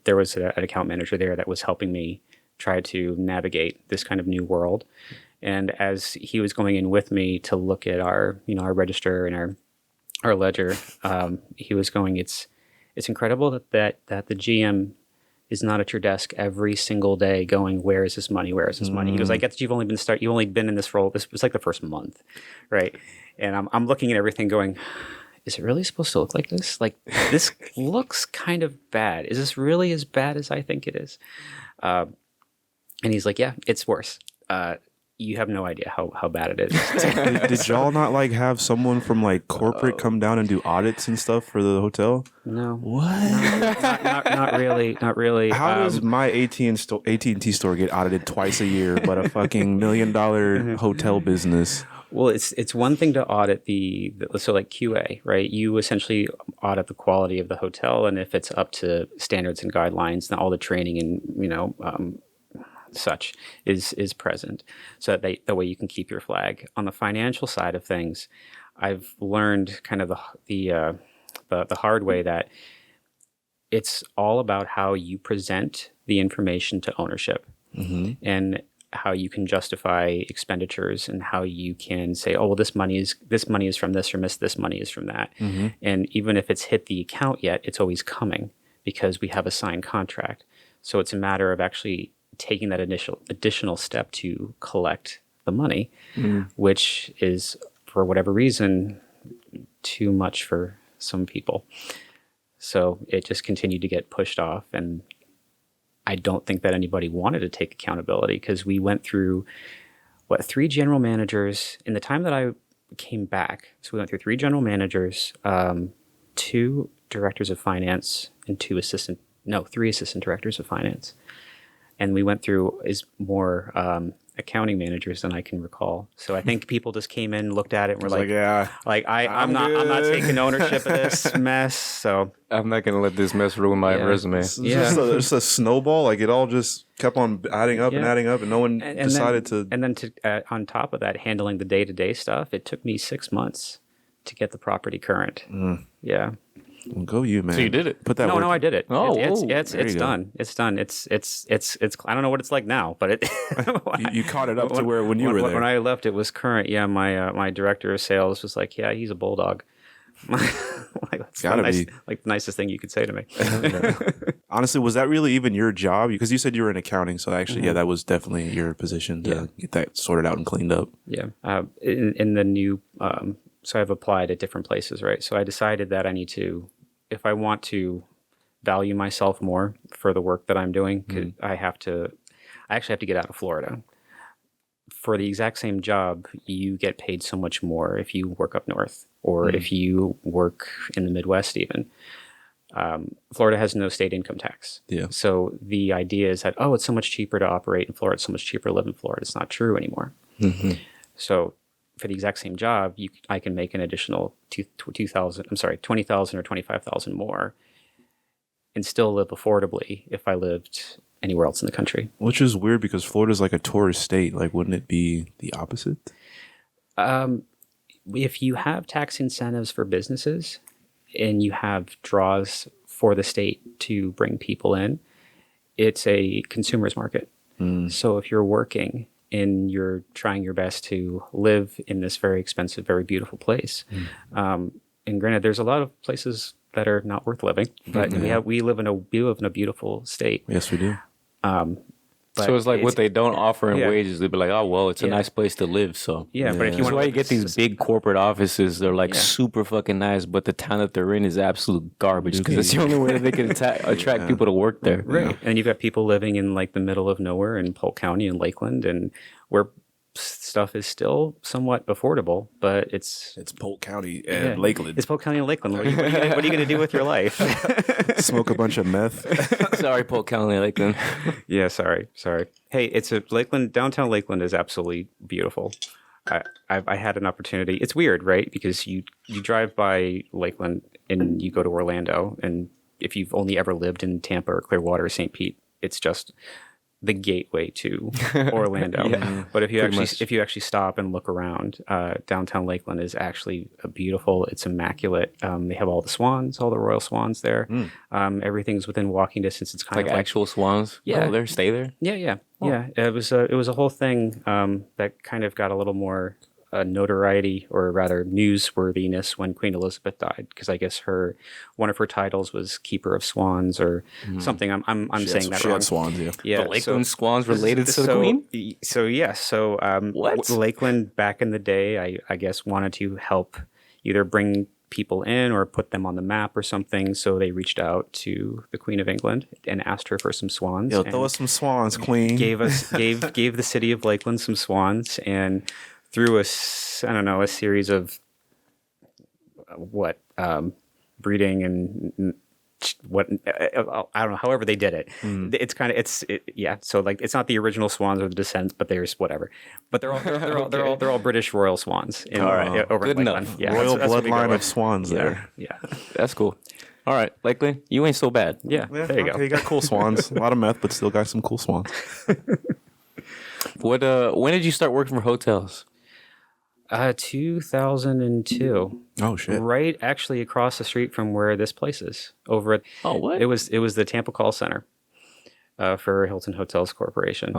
there was an account manager there that was helping me try to navigate this kind of new world. And as he was going in with me to look at our register and our ledger, he was going, it's incredible that the GM is not at your desk every single day going, where is this money? Where is this money? He goes, I get that you've only been in this role. This was like the first month, right? And I'm looking at everything going, is it really supposed to look like this? Like, this looks kind of bad. Is this really as bad as I think it is? And he's like, yeah, it's worse. You have no idea how bad it is. Did y'all not like have someone from like corporate come down and do audits and stuff for the hotel? No. What? No, not really. Not really. How does my AT&T store get audited twice a year, but a fucking $1 million hotel business? Well, it's one thing to audit so like QA, right? You essentially audit the quality of the hotel, and if it's up to standards and guidelines, then all the training and such is present, so that way you can keep your flag. On the financial side of things, I've learned kind of the hard way that it's all about how you present the information to ownership, and how you can justify expenditures, and how you can say, oh well, this money is from this, or this money is from that, and even if it's hit the account yet, it's always coming because we have a signed contract. So it's a matter of actually taking that additional step to collect the money, which is, for whatever reason, too much for some people. So it just continued to get pushed off, and I don't think that anybody wanted to take accountability, because we went through 3 general managers in the time that I came back. So we went through 3 general managers, 2 directors of finance, and 3 assistant directors of finance. And we went through more accounting managers than I can recall. So I think people just came in, looked at it, and were like, "Yeah, I'm not taking ownership of this mess." So I'm not gonna let this mess ruin my resume. It's a snowball. Like, it all just kept on adding up and adding up, and no one decided to. And then on top of that, handling the day-to-day stuff, it took me 6 months to get the property current. Yeah. Well, go you, man. So you did it? Put that. No, I did it. Oh, it's done. It's done. It's. I don't know what it's like now, but it. you caught it up to where when you were there. When I left, it was current. Yeah, my director of sales was like, "Yeah, he's a bulldog." That's the nicest thing you could say to me. Honestly, was that really even your job? Because you said you were in accounting, so actually, that was definitely your position to get that sorted out and cleaned up. Yeah. In the new. So I've applied at different places, right? So I decided that I need to, if I want to value myself more for the work that I'm doing, I actually have to get out of Florida. For the exact same job, you get paid so much more if you work up north, or if you work in the Midwest even. Florida has no state income tax. Yeah. So the idea is that, it's so much cheaper to operate in Florida, it's so much cheaper to live in Florida. It's not true anymore. So for the exact same job, I can make an additional $20,000 or $25,000 more, and still live affordably if I lived anywhere else in the country. Which is weird, because Florida's like a tourist state. Like, wouldn't it be the opposite? If you have tax incentives for businesses and you have draws for the state to bring people in, it's a consumer's market. So if you're working and you're trying your best to live in this very expensive, very beautiful place. And granted, there's a lot of places that are not worth living, but we live in a beautiful state. Yes, we do. So it's like what they don't offer in wages. They'd be like, oh, well, it's a nice place to live. So but if you that's why you get these big corporate offices. They're like super fucking nice, but the town that they're in is absolute garbage, because it's the only way that they can attract people to work there. Right. And you've got people living in like the middle of nowhere in Polk County and Lakeland, and where stuff is still somewhat affordable, but it's Polk County and Lakeland. It's Polk County and Lakeland. What are you going to do with your life? Smoke a bunch of meth. Sorry, Polk County and Lakeland. Yeah, sorry. Hey, downtown Lakeland is absolutely beautiful. I had an opportunity. It's weird, right? Because you drive by Lakeland and you go to Orlando, and if you've only ever lived in Tampa or Clearwater or St. Pete, it's just the gateway to Orlando. But if you actually stop and look around, downtown Lakeland is actually beautiful. It's immaculate. They have all the swans, all the royal swans there. Everything's within walking distance. It's kind like of like actual swans. Yeah. Go there, stay there. Yeah. It was a whole thing that kind of got a little more notoriety, or rather newsworthiness, when Queen Elizabeth died, because I guess one of her titles was Keeper of Swans or something. I'm saying that she wrong. had swans, yeah. The Lakeland swans related to the Queen? So What? Lakeland back in the day, I guess wanted to help either bring people in or put them on the map or something. So they reached out to the Queen of England and asked her for some swans. Yo, throw us some swans, Queen. Gave the city of Lakeland some swans, and through a series of breeding and I don't know, however they did it. It's kind of so like it's not the original swans or the descendants, but there's whatever. But they're all British royal swans over Good in Lakeland. enough. Yeah, Royal that's what we go bloodline with. of swans there. Yeah. That's cool. All right, Lakeland, you ain't so bad. Yeah. Yeah, There you go. okay, you got cool swans. A lot of meth, but still got some cool swans. What? When did you start working for hotels? 2002. Oh shit! Right, actually across the street from where this place is. Over at what? It was the Tampa call center for Hilton Hotels Corporation.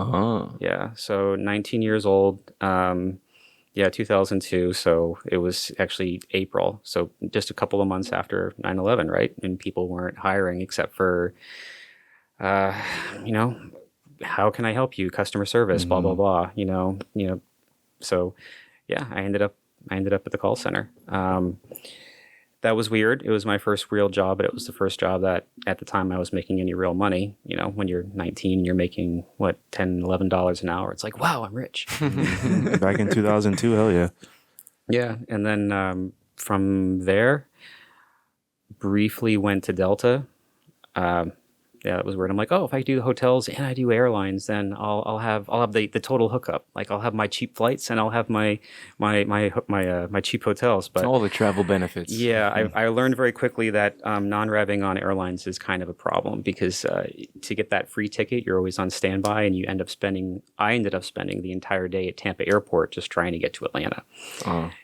Yeah, so 19 years old. 2002. So it was actually April. So just a couple of months after 9/11, right? And people weren't hiring except for, how can I help you? Customer service, blah blah blah. So. Yeah, I ended up at the call center. That was weird. It was my first real job, but it was the first job that at the time I was making any real money. When you're 19, you're making $10, $11 an hour. It's like, wow, I'm rich. Back in 2002, hell yeah. Yeah, and then from there, briefly went to Delta. That was weird. I'm like, if I do hotels and I do airlines, then I'll have the total hookup. Like I'll have my cheap flights and I'll have my cheap hotels. But all the travel benefits. Yeah, I learned very quickly that non-revving on airlines is kind of a problem because to get that free ticket, you're always on standby, and I ended up spending the entire day at Tampa Airport just trying to get to Atlanta.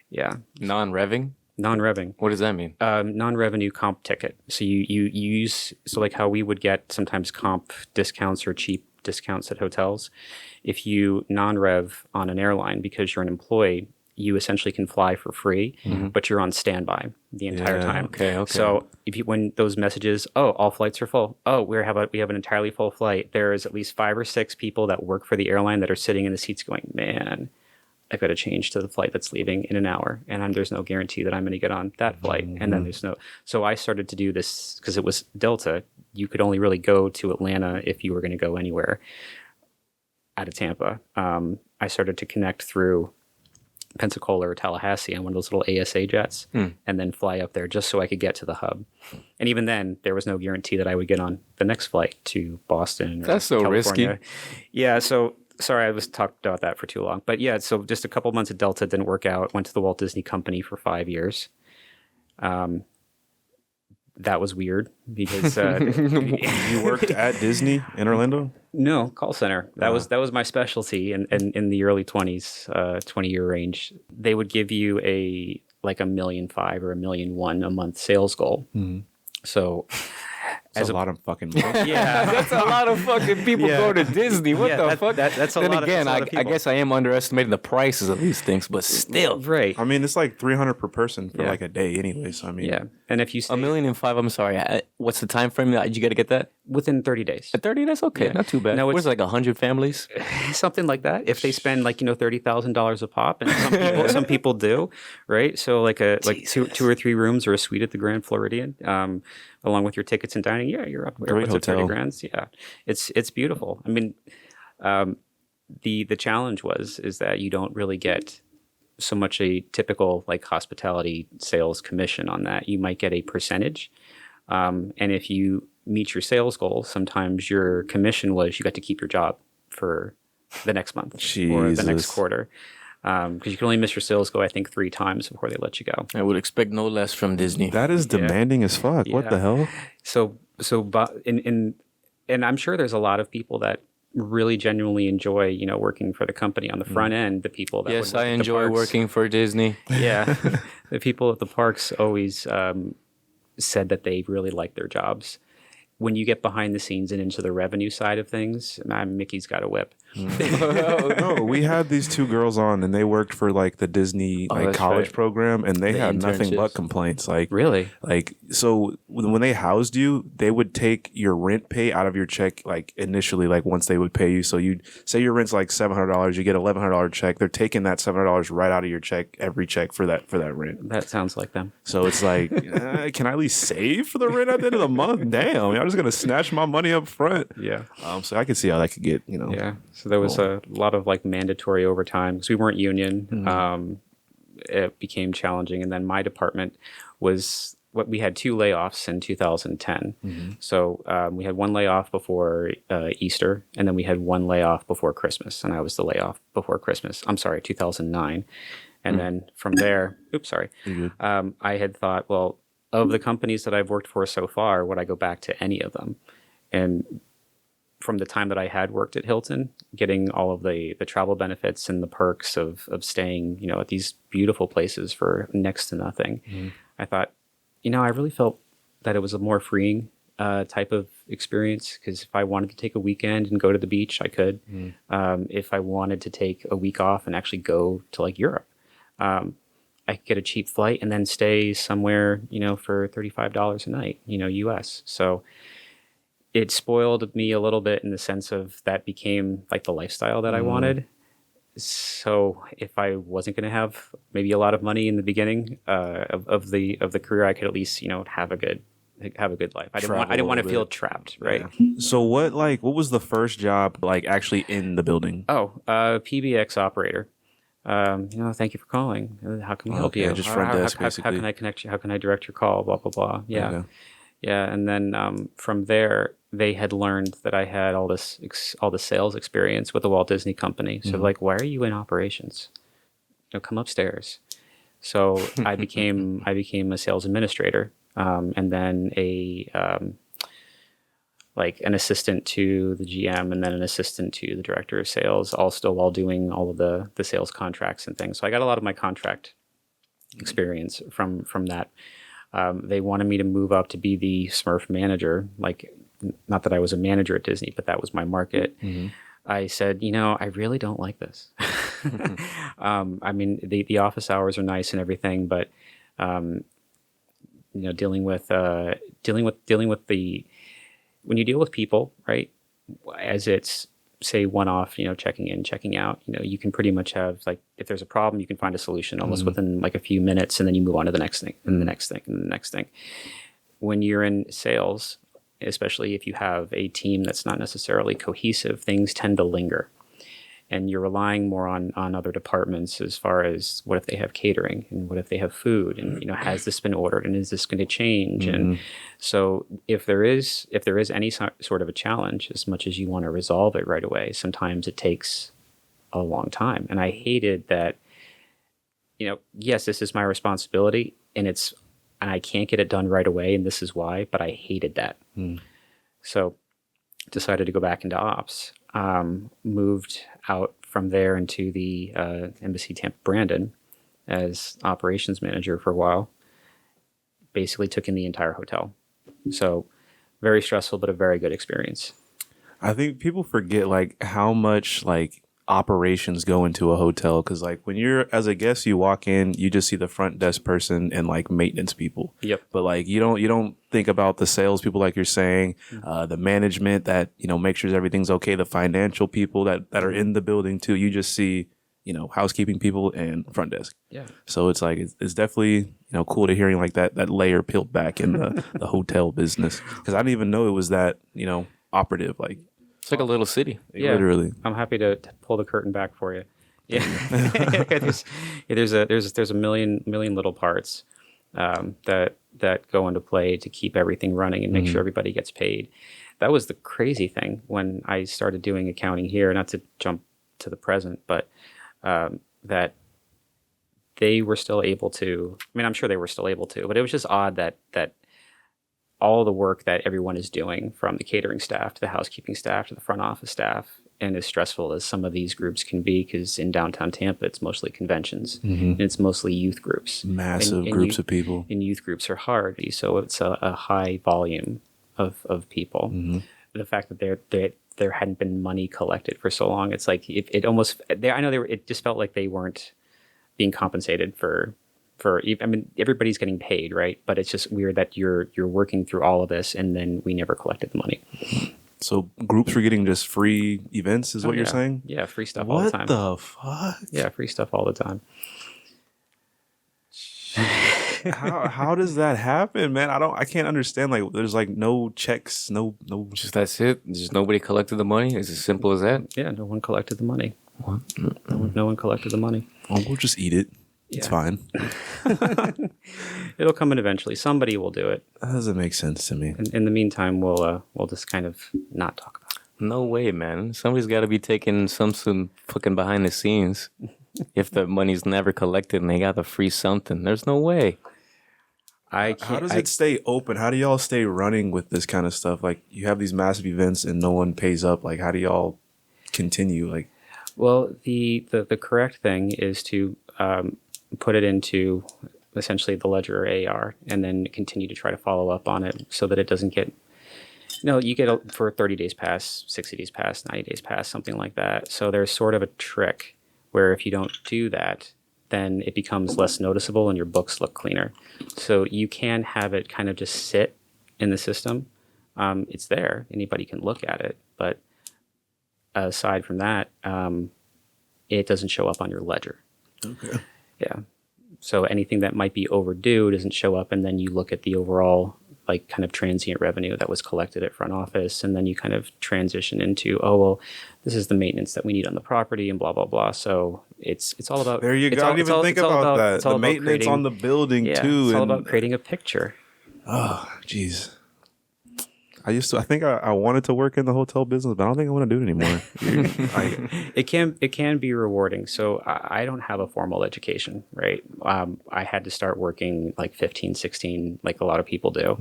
Yeah, Non-revving. non-revving. What does that mean? Non-revenue comp ticket. So you use, so like how we would get sometimes comp discounts or cheap discounts at hotels. If you non-rev on an airline because you're an employee, you essentially can fly for free, but you're on standby the entire time. Okay. So when those messages, all flights are full. We have an entirely full flight. There is at least 5 or 6 people that work for the airline that are sitting in the seats going, man, I've got to change to the flight that's leaving in an hour, and there's no guarantee that I'm going to get on that flight. And then so I started to do this because it was Delta. You could only really go to Atlanta if you were going to go anywhere out of Tampa. I started to connect through Pensacola or Tallahassee on one of those little ASA jets and then fly up there just so I could get to the hub. And even then, there was no guarantee that I would get on the next flight to Boston or That's so California. risky. Yeah, so sorry, I was talked about that for too long. But yeah, so just a couple months at Delta didn't work out. Went to the Walt Disney Company for 5 years. That was weird because You worked at Disney in Orlando? no, call center. That was my specialty in the early 20s, 20-year range. They would give you a $1.5 million or $1.1 million a month sales goal. So That's a lot of fucking money. yeah, That's a lot of fucking people Yeah. go to Disney. What Yeah, the that- fuck? that's a then lot of- again, that's a lot of I people. guess I am underestimating the prices of these things, but still, right. I mean, it's like $300 per person for Yeah. like a day anyway. So I mean, Yeah, and if you stay $1.5 million. I'm sorry. What's the time frame that you got to get that? within 30 days, At 30, that's okay. Yeah. Not too bad. No, What it's- is it, like 100 families? something like that. If they spend $30,000 a pop, and some people do, right? So like two or 3 rooms or a suite at the Grand Floridian, along with your tickets and dining. Yeah, you're up Great upwards of 30 hotel. grand. Yeah, it's beautiful. I mean, the challenge is that you don't really get so much a typical like hospitality sales commission on that. You might get a percentage, and if you meet your sales goal, sometimes your commission was you got to keep your job for the next month or the next Jesus. quarter. Because you can only miss your sales goal, I think, 3 times before they let you go. I would expect no less from Disney. that is demanding as fuck. What Yeah. the hell? So, and I'm sure there's a lot of people that really genuinely enjoy, working for the company on the front end. The people that Yes, would work I at the enjoy parks. working for Disney. Yeah, the people at the parks always said that they really like their jobs. When you get behind the scenes and into the revenue side of things, Mickey's got a whip. No, we had these two girls on, and they worked for like the Disney like that's college right. program, and they The had nothing but internships. complaints. Like Really? So when they housed you, they would take your rent pay out of your check, like initially, like once they would pay you. So you'd say your rent's like $700, you get $1,100 check. They're taking that $700 right out of your check, every check for that rent. That sounds like them. So it's like, can I at least save for the rent at the end of the month? Damn, y'all just gonna snatch my money up front. Yeah. So I could see how that could get, Yeah. So there was a lot of like mandatory overtime because we weren't union. It became challenging. And then my department was we had 2 layoffs in 2010. So we had 1 layoff before Easter, and then we had 1 layoff before Christmas. And I was the layoff before Christmas. I'm sorry, 2009. And then from there, I had thought, well, of the companies that I've worked for so far, would I go back to any of them? And from the time that I had worked at Hilton, getting all of the travel benefits and the perks of staying, at these beautiful places for next to nothing, I thought, I really felt that it was a more freeing type of experience, because if I wanted to take a weekend and go to the beach, I could. If I wanted to take a week off and actually go to like Europe, I could get a cheap flight and then stay somewhere, for $35 a night, US. So it spoiled me a little bit in the sense of that became like the lifestyle that I wanted. So if I wasn't going to have maybe a lot of money in the beginning of the career, I could at least, have a good life. I didn't want to feel trapped, right? Yeah. So what was the first job like actually in the building? PBX operator. Thank you for calling. How can we help you? Just front desk, how basically. can I connect you? How can I direct your call? Blah, blah, blah. Yeah. Okay. Yeah. And then from there, they had learned that I had all the sales experience with the Walt Disney Company. So like, why are you in operations? Come upstairs. So I became a sales administrator, and then an assistant to the GM, and then an assistant to the director of sales, all still while doing all of the sales contracts and things. So I got a lot of my contract experience from that. They wanted me to move up to be the Smurf manager. Like, not that I was a manager at Disney, but that was my market. I said, I really don't like this. I mean, the office hours are nice and everything, but dealing with when you deal with people, right, as it's, say, one-off, checking in, checking out, you can pretty much have, like, if there's a problem, you can find a solution almost within, like, a few minutes, and then you move on to the next thing, and the next thing, and the next thing. When you're in sales, especially if you have a team that's not necessarily cohesive, things tend to linger. And you're relying more on other departments as far as what if they have catering, and what if they have food, and has this been ordered, and is this going to change? And so if there is any sort of a challenge, as much as you want to resolve it right away, sometimes it takes a long time. And I hated that. Yes, this is my responsibility, and I can't get it done right away, and this is why. But I hated that. So decided to go back into ops. Moved out from there into the Embassy Tampa Brandon as operations manager for a while. Basically took in the entire hotel. So very stressful, but a very good experience. I think people forget like how much like operations go into a hotel, because like when you're as a guest, you walk in, you just see the front desk person and like maintenance people. Yep. But like you don't think about the sales people, like you're saying, the management that make sure everything's okay, the financial people that are in the building too. You just see housekeeping people and front desk. Yeah. So it's like it's definitely cool to hearing like that layer peeled back in the hotel business, because I didn't even know it was that operative. Like, It's like a little city. Yeah, literally. I'm happy to pull the curtain back for you. Yeah, there's a million little parts that go into play to keep everything running and make sure everybody gets paid. That was the crazy thing when I started doing accounting here. Not to jump to the present, but that they were still able to. I mean, I'm sure they were still able to, but it was just odd that all the work that everyone is doing, from the catering staff to the housekeeping staff to the front office staff, and as stressful as some of these groups can be, because in downtown Tampa, it's mostly conventions and it's mostly youth groups. Massive groups of people. And youth groups are hard. So it's a high volume of people. The fact that there hadn't been money collected for so long, it's like it almost, I know it just felt like they weren't being compensated for, I mean, everybody's getting paid, right? But it's just weird that you're working through all of this and then we never collected the money. So groups were getting just free events, is what you're saying? Yeah, free stuff all the time. What the fuck? Yeah, free stuff all the time. How does that happen, man? I can't understand. Like, there's like no checks, no. Just that's it. Just nobody collected the money. It's as simple as that. Yeah, no one collected the money. What? No one collected the money. Oh, we'll just eat it. It's fine. It'll come in eventually. Somebody will do it. That doesn't make sense to me. In the meantime, we'll just kind of not talk about it. No way, man. Somebody's got to be taking some fucking behind the scenes. If the money's never collected and they got the free something, there's no way. How does it stay open? How do y'all stay running with this kind of stuff? Like, you have these massive events and no one pays up. Like, how do y'all continue? Like, well, the correct thing is to put it into essentially the ledger or AR, and then continue to try to follow up on it so that it doesn't get. No, you get for 30 days pass, 60 days pass, 90 days pass, something like that. So there's sort of a trick where if you don't do that, then it becomes less noticeable and your books look cleaner. So you can have it kind of just sit in the system. It's there. Anybody can look at it. But aside from that, it doesn't show up on your ledger. okay. Yeah. So anything that might be overdue doesn't show up. And then you look at the overall like kind of transient revenue that was collected at front office. And then you kind of transition into, oh, well, this is the maintenance that we need on the property and blah, blah, blah. So it's all about. There you go. I didn't even think about that. The maintenance on the building too. It's all about creating a picture. Oh, jeez. I think I wanted to work in the hotel business, but I don't think I want to do it anymore. It can be rewarding. So I don't have a formal education, right? I had to start working like 15, 16, like a lot of people do.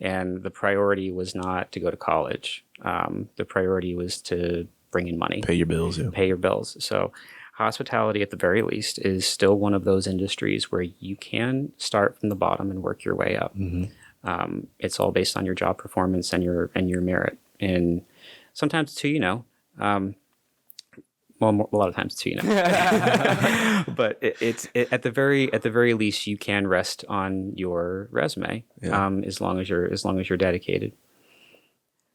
And the priority was not to go to college. The priority was to bring in money. Pay your bills, yeah. Pay your bills. So hospitality, at the very least, is still one of those industries where you can start from the bottom and work your way up. It's all based on your job performance and your merit, and sometimes too, well, a lot of times too, But it's at the very least, you can rest on your resume, as long as you're dedicated.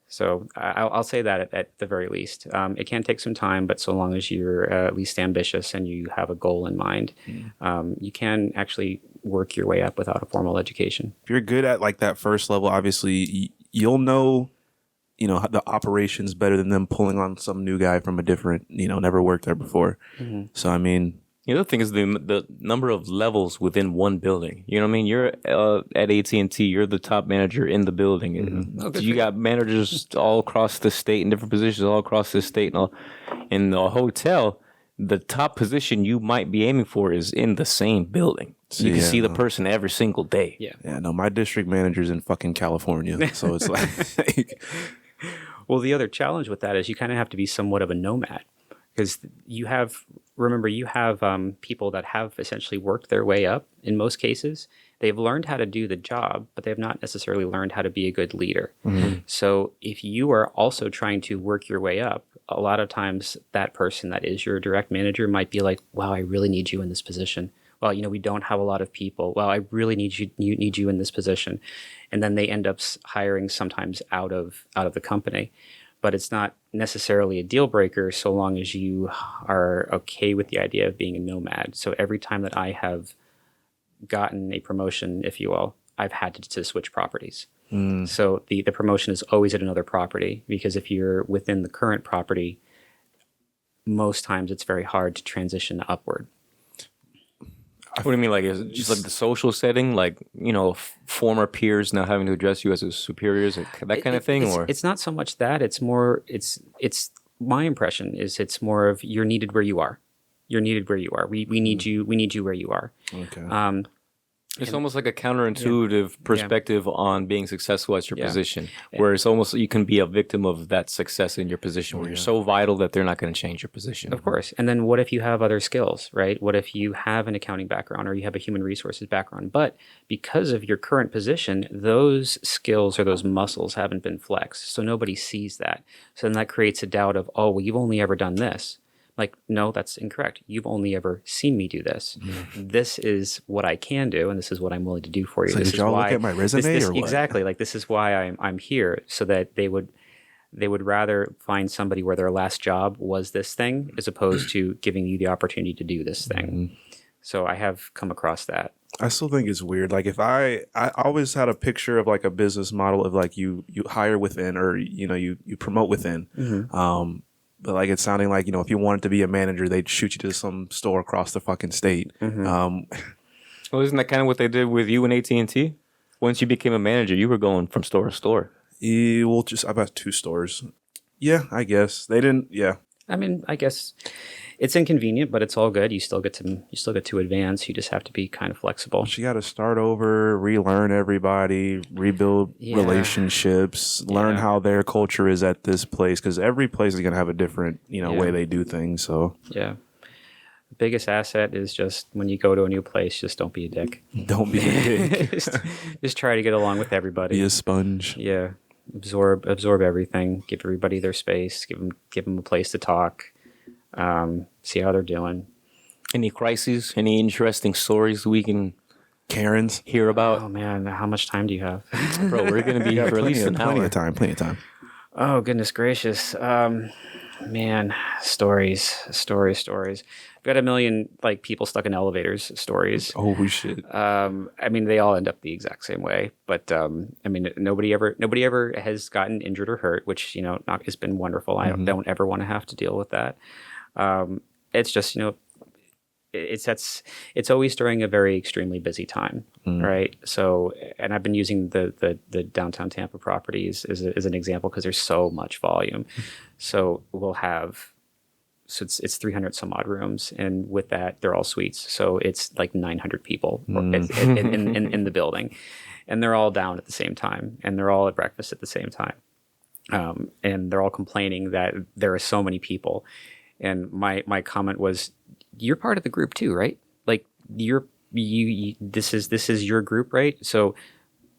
So I'll say that at the very least, it can take some time, but so long as you're at least ambitious and you have a goal in mind, you can actually work your way up without a formal education. If you're good at like that first level, obviously you'll know, the operations better than them pulling on some new guy from a different, never worked there before. So, I mean, the other thing is the number of levels within one building. You know what I mean? You're at AT&T. You're the top manager in the building. And you got managers all across the state in different positions all across the state. And all. In the hotel, the top position you might be aiming for is in the same building. So you can see the person every single day. Yeah. Yeah, no, my district manager's in fucking California. So it's like... Well, the other challenge with that is you kind of have to be somewhat of a nomad. Because you have people that have essentially worked their way up. In most cases, they've learned how to do the job, but they've not necessarily learned how to be a good leader. So if you are also trying to work your way up, a lot of times that person that is your direct manager might be like, wow, I really need you in this position. Well, we don't have a lot of people. Well, I really need you in this position. And then they end up hiring sometimes out of the company. But it's not necessarily a deal breaker so long as you are okay with the idea of being a nomad. So every time that I have gotten a promotion, if you will, I've had to switch properties. So the promotion is always at another property, because if you're within the current property, most times it's very hard to transition upward. What do you mean? Like, is it just like the social setting, like, former peers now having to address you as a superiors, that kind of thing? It's not so much that. It's more, it's my impression is it's more of you're needed where you are. You're needed where you are. We need you where you are. Okay. It's almost like a counterintuitive perspective on being successful at your Yeah. position, where it's almost you can be a victim of that success in your position, where you're so vital that they're not going to change your position. Of course. And then what if you have other skills, right? What if you have an accounting background or you have a human resources background, but because of your current position, those skills or those muscles haven't been flexed. So nobody sees that. So then that creates a doubt of, oh, well, you've only ever done this. Like, no, that's incorrect. You've only ever seen me do this. This is what I can do, and this is what I'm willing to do for you. So this did is y'all why, look at my resume or what? Exactly. Like, this is why I'm here, so that they would rather find somebody where their last job was this thing as opposed to giving you the opportunity to do this thing. So I have come across that. I still think it's weird. Like if I always had a picture of like a business model of like you hire within, or you promote within. But like it's sounding like, if you wanted to be a manager, they'd shoot you to some store across the fucking state. Well, isn't that kind of what they did with you and AT&T? Once you became a manager, you were going from store to store. Well, just about 2 stores. Yeah, I guess they didn't. Yeah, I mean, I guess it's inconvenient, but it's all good. You still get to advance. You just have to be kind of flexible. but you got to start over, relearn everybody, rebuild relationships, learn how their culture is at this place, because every place is gonna have a different way they do things. So Yeah. The biggest asset is just when you go to a new place, just don't be a dick. don't be a dick. just try to get along with everybody. Be a sponge. Yeah. Absorb everything. Give everybody their space. Give them a place to talk. See how they're doing. Any crises? Any interesting stories we can Karens. hear about? Oh man, how much time do you have? Bro, we're going to be here for at least an Plenty hour. of time. Plenty of time. Oh goodness gracious. Man, stories. I've got a million people stuck in elevators stories. Oh shit. I mean, they all end up the exact same way. But I mean, nobody ever has gotten injured or hurt, which has been wonderful. I don't ever want to have to deal with that. It's just it's always during a very extremely busy time, right? So, and I've been using the downtown Tampa properties as an example because there's so much volume. So we'll have. So it's 300 some odd rooms, and with that, they're all suites. So it's like 900 people in the building, and they're all down at the same time, and they're all at breakfast at the same time, and they're all complaining that there are so many people. And my comment was, "You're part of the group too, right? Like you this is your group, right? So."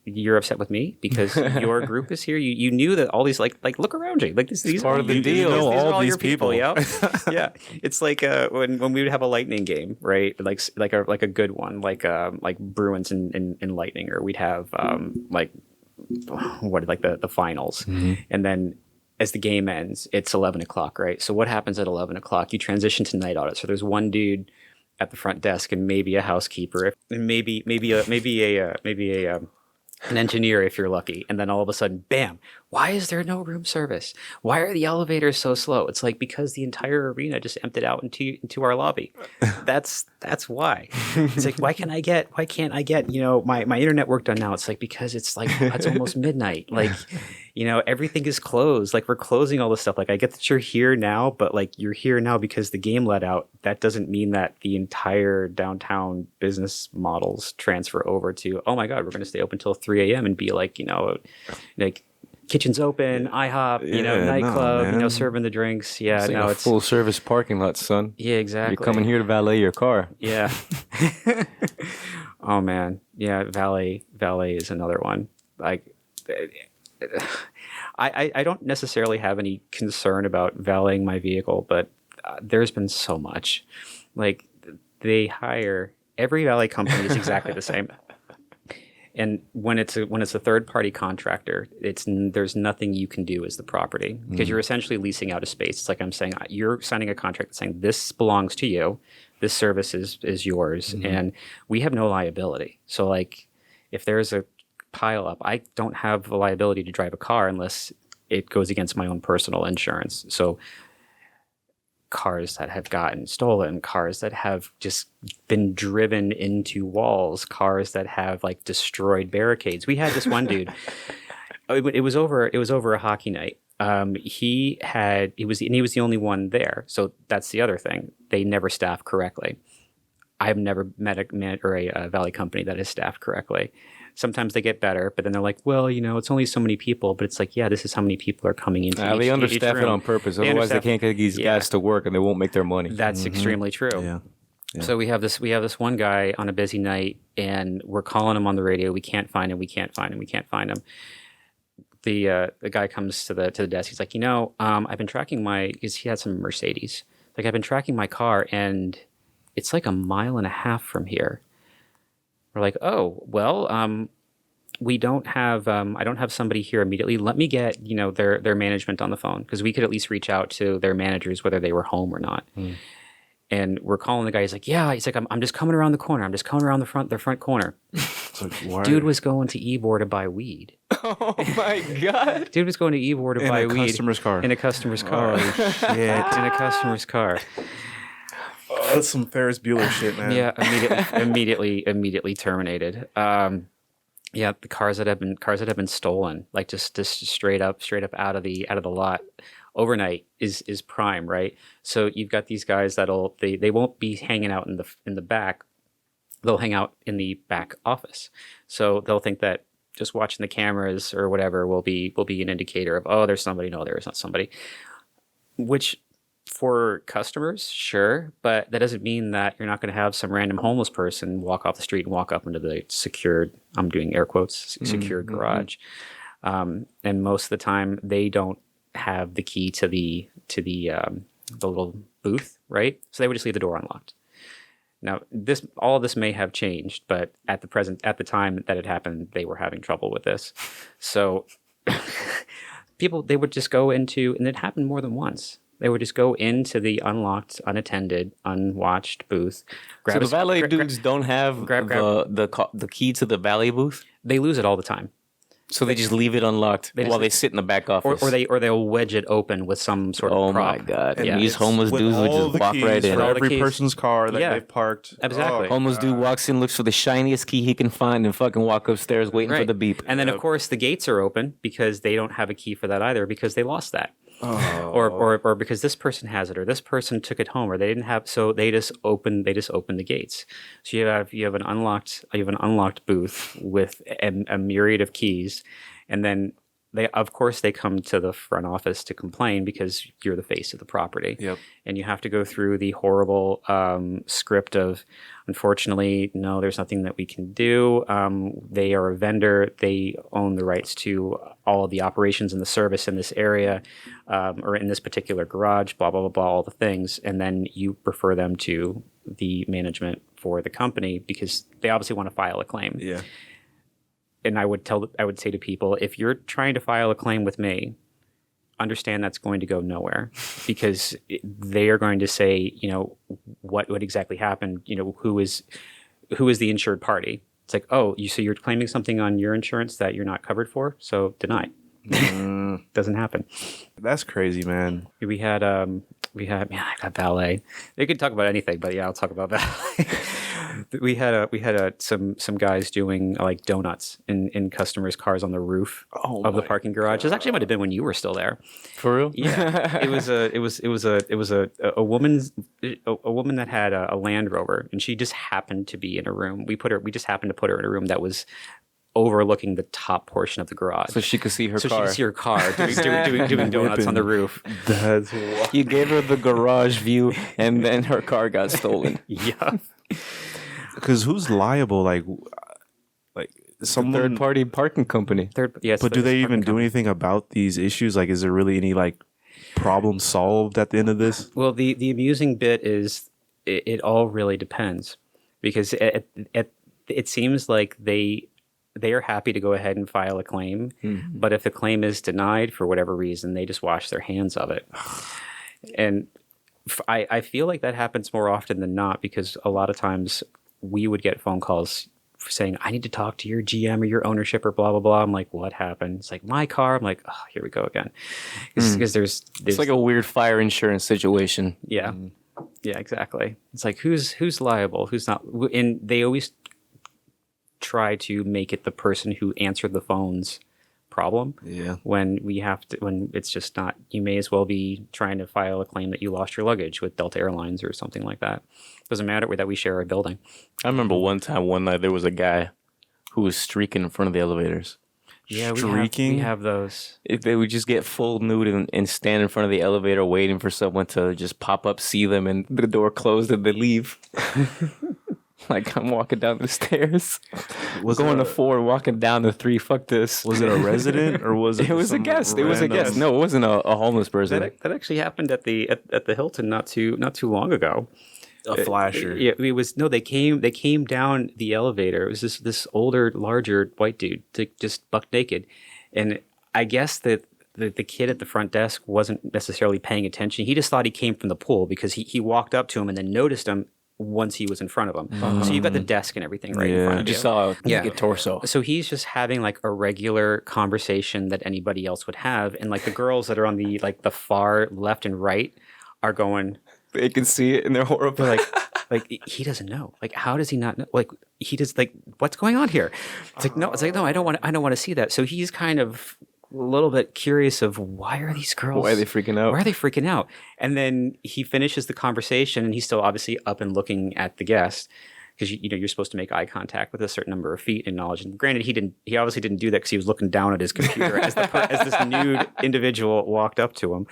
You're upset with me because your group is here. You knew that all these like look around you, like these part are of the deal. These are all these your people. people. Yeah, yeah. It's like when we would have a Lightning game, right? Like a good one, like Bruins and Lightning, or we'd have like the finals, and then as the game ends, it's 11 o'clock, right? So what happens at 11 o'clock? You transition to night audit. So there's one dude at the front desk and maybe a housekeeper, and maybe an engineer if you're lucky, and then all of a sudden, bam, why is there no room service? Why are the elevators so slow? It's like because the entire arena just emptied out into our lobby. That's why. It's like why can't I get my internet work done now? It's like because it's almost midnight. Like everything is closed. Like we're closing all this stuff. Like I get that you're here now, but like you're here now because the game let out. That doesn't mean that the entire downtown business models transfer over to, oh my God, we're going to stay open till 3 a.m. and be like kitchen's open, IHOP, nightclub, serving the drinks. Yeah, It's like no, a it's full service parking lot, son. yeah, exactly. You're coming here to valet your car. Yeah. Oh man, yeah. Valet is another one. Like, I don't necessarily have any concern about valeting my vehicle, but there's been so much. Like they hire every valet company is exactly the same. And when it's a third party contractor, there's nothing you can do as the property because you're essentially leasing out a space. It's like I'm saying you're signing a contract saying this belongs to you, this service is yours, and we have no liability. So like if there's a pile up, I don't have the liability to drive a car unless it goes against my own personal insurance. So cars that have gotten stolen, cars that have just been driven into walls, cars that have like destroyed barricades. We had this one dude. It was over a hockey night. He was the only one there. So that's the other thing. They never staff correctly. I've never met a valet company that is staffed correctly. Sometimes they get better, but then they're like, well, it's only so many people. But it's like, yeah, this is how many people are coming into each They understaff room. it on purpose. Otherwise, they can't get these guys to work, and they won't make their money. That's extremely true. Yeah. So we have this one guy on a busy night, and we're calling him on the radio. We can't find him. The guy comes to the desk. He's like, I've been tracking because he had some Mercedes. Like, I've been tracking my car, and it's like 1.5 miles from here. We're like, oh, well, we don't have, I don't have somebody here immediately. Let me get, their management on the phone, because we could at least reach out to their managers, whether they were home or not. And we're calling the guy. He's like, yeah. He's like, I'm just coming around the corner. I'm just coming around the front corner. Like, dude was going to Ybor to buy weed. Oh my God. Dude was going to Ybor to buy weed. In a customer's car. Oh, shit. In a customer's car. Oh, that's some Ferris Bueller shit, man. Yeah, immediately terminated. Yeah, the cars that have been stolen, like just straight up out of the lot overnight is prime, right? So you've got these guys they won't be hanging out in the back. They'll hang out in the back office. So they'll think that just watching the cameras or whatever will be an indicator of, oh, there's somebody. No, there is not somebody. Which, for customers, sure, but that doesn't mean that you're not going to have some random homeless person walk off the street and walk up into the secured, I'm doing air quotes, secured garage. And most of the time they don't have the key to the little booth, right? So they would just leave the door unlocked. Now, all of this may have changed, but at the time that it happened, they were having trouble with this. So they would just go into, and it happened more than once. They would just go into the unlocked, unattended, unwatched booth. So the valet dudes don't have the key to the valet booth? They lose it all the time. So they just leave it unlocked while they sit in the back office, or they'll wedge it open with some sort of prop. Oh my God! Yeah. And these homeless dudes would just walk right in. For every person's car that they've parked. Exactly. Homeless dude walks in, looks for the shiniest key he can find, and fucking walk upstairs waiting for the beep. And then of course the gates are open because they don't have a key for that either, because they lost that. Oh. Or because this person has it, or this person took it home, or they didn't have, so they just open the gates. So you have an unlocked booth with a myriad of keys, and then they come to the front office to complain because you're the face of the property. Yep. And you have to go through the horrible script of, unfortunately, no, there's nothing that we can do. They are a vendor. They own the rights to all of the operations and the service in this area, or in this particular garage, blah, blah, blah, blah, all the things. And then you refer them to the management for the company because they obviously want to file a claim. Yeah. And I would say to people, if you're trying to file a claim with me, understand that's going to go nowhere, because they are going to say, what exactly happened, who is the insured party. It's like, oh, so you're claiming something on your insurance that you're not covered for, so denied. Doesn't happen. That's crazy, man. We had I got ballet. They could talk about anything, but yeah, I'll talk about ballet. we had some guys doing like donuts in customers' cars on the roof of the parking garage. It actually might have been when you were still there. For real? Yeah. It was a woman that had a Land Rover, and she just happened to be in a room. We just happened to put her in a room that was overlooking the top portion of the garage, so she could see her car. So she could see her car doing donuts on the roof. That's wild. You gave her the garage view, and then her car got stolen. Yeah. Because who's liable? Like some third-party parking company. Yes. But do they even do anything about these issues? Like, is there really any like problem solved at the end of this? Well, the amusing bit is it all really depends, because it seems like they are happy to go ahead and file a claim, but if the claim is denied for whatever reason, they just wash their hands of it. And I feel like that happens more often than not, because a lot of times we would get phone calls saying, I need to talk to your GM or your ownership or blah, blah, blah. I'm like, what happened? It's like, my car. I'm like, oh, here we go again. Because there's it's like a weird fire insurance situation. Yeah. Yeah, exactly. It's like, who's liable? Who's not? And they always try to make it the person who answered the phones problem. Yeah. When it's just not, you may as well be trying to file a claim that you lost your luggage with Delta Airlines or something like that. Doesn't matter that we share a building. I remember one night there was a guy who was streaking in front of the elevators. Yeah, Streaking? we have those. If they would just get full nude and stand in front of the elevator waiting for someone to just pop up, see them, and the door closed and they leave. Like, I'm walking down the stairs, going to 4 and walking down to 3. Fuck this. Was it a resident or was it? It was a guest. It was a guest. random- No, it wasn't a homeless person. That actually happened at the Hilton not too long ago. A flasher. Yeah, it was no. They came down the elevator. It was this older, larger white dude, just buck naked, and I guess that the kid at the front desk wasn't necessarily paying attention. He just thought he came from the pool because he walked up to him and then noticed him once he was in front of him. So you've got the desk and everything right in front of you. Just saw a naked torso. So he's just having like a regular conversation that anybody else would have, and like the girls that are on the far left and right are going. They can see it and they're horrible. They're like he doesn't know. Like, how does he not know? Like, he just like, what's going on here? It's like no, I don't want to see that. So he's kind of a little bit curious of why are these girls? Why are they freaking out? Why are they freaking out? And then he finishes the conversation, and he's still obviously up and looking at the guest because you're supposed to make eye contact with a certain number of feet in knowledge. And granted, he obviously didn't do that because he was looking down at his computer as this nude individual walked up to him.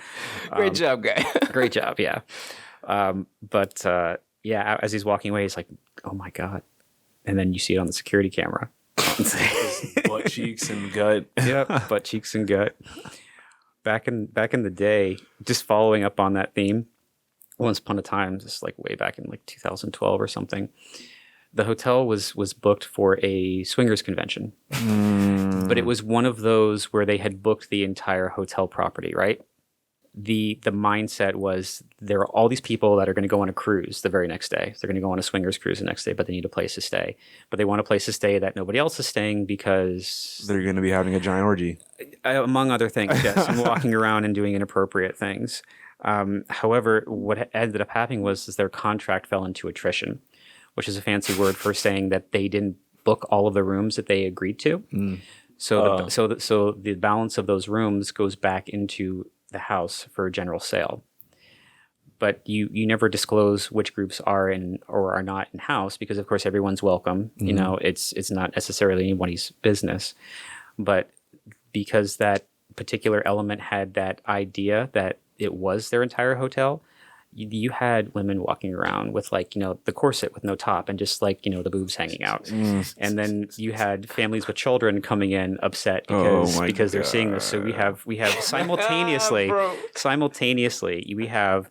Great job, guy. Great job, yeah. Yeah, as he's walking away, he's like, "Oh my god!" And then you see it on the security camera. Butt cheeks and gut. Yep, butt cheeks and gut. Back in the day, just following up on that theme, once upon a time, just like way back in like 2012 or something, the hotel was booked for a swingers convention. But it was one of those where they had booked the entire hotel property, right? The mindset was there are all these people that are going to go on a cruise the very next day. So they're going to go on a swingers cruise the next day, but they need a place to stay. But they want a place to stay that nobody else is staying because They're going to be having a giant orgy. Among other things, yes, and walking around and doing inappropriate things. However, what ended up happening was their contract fell into attrition, which is a fancy word for saying that they didn't book all of the rooms that they agreed to. So the balance of those rooms goes back into the house for a general sale. But you never disclose which groups are in or are not in house because of course everyone's welcome. You know, it's not necessarily anybody's business. But because that particular element had that idea that it was their entire hotel, you had women walking around with the corset with no top and just the boobs hanging out. And then you had families with children coming in upset because they're seeing this. So we have simultaneously we have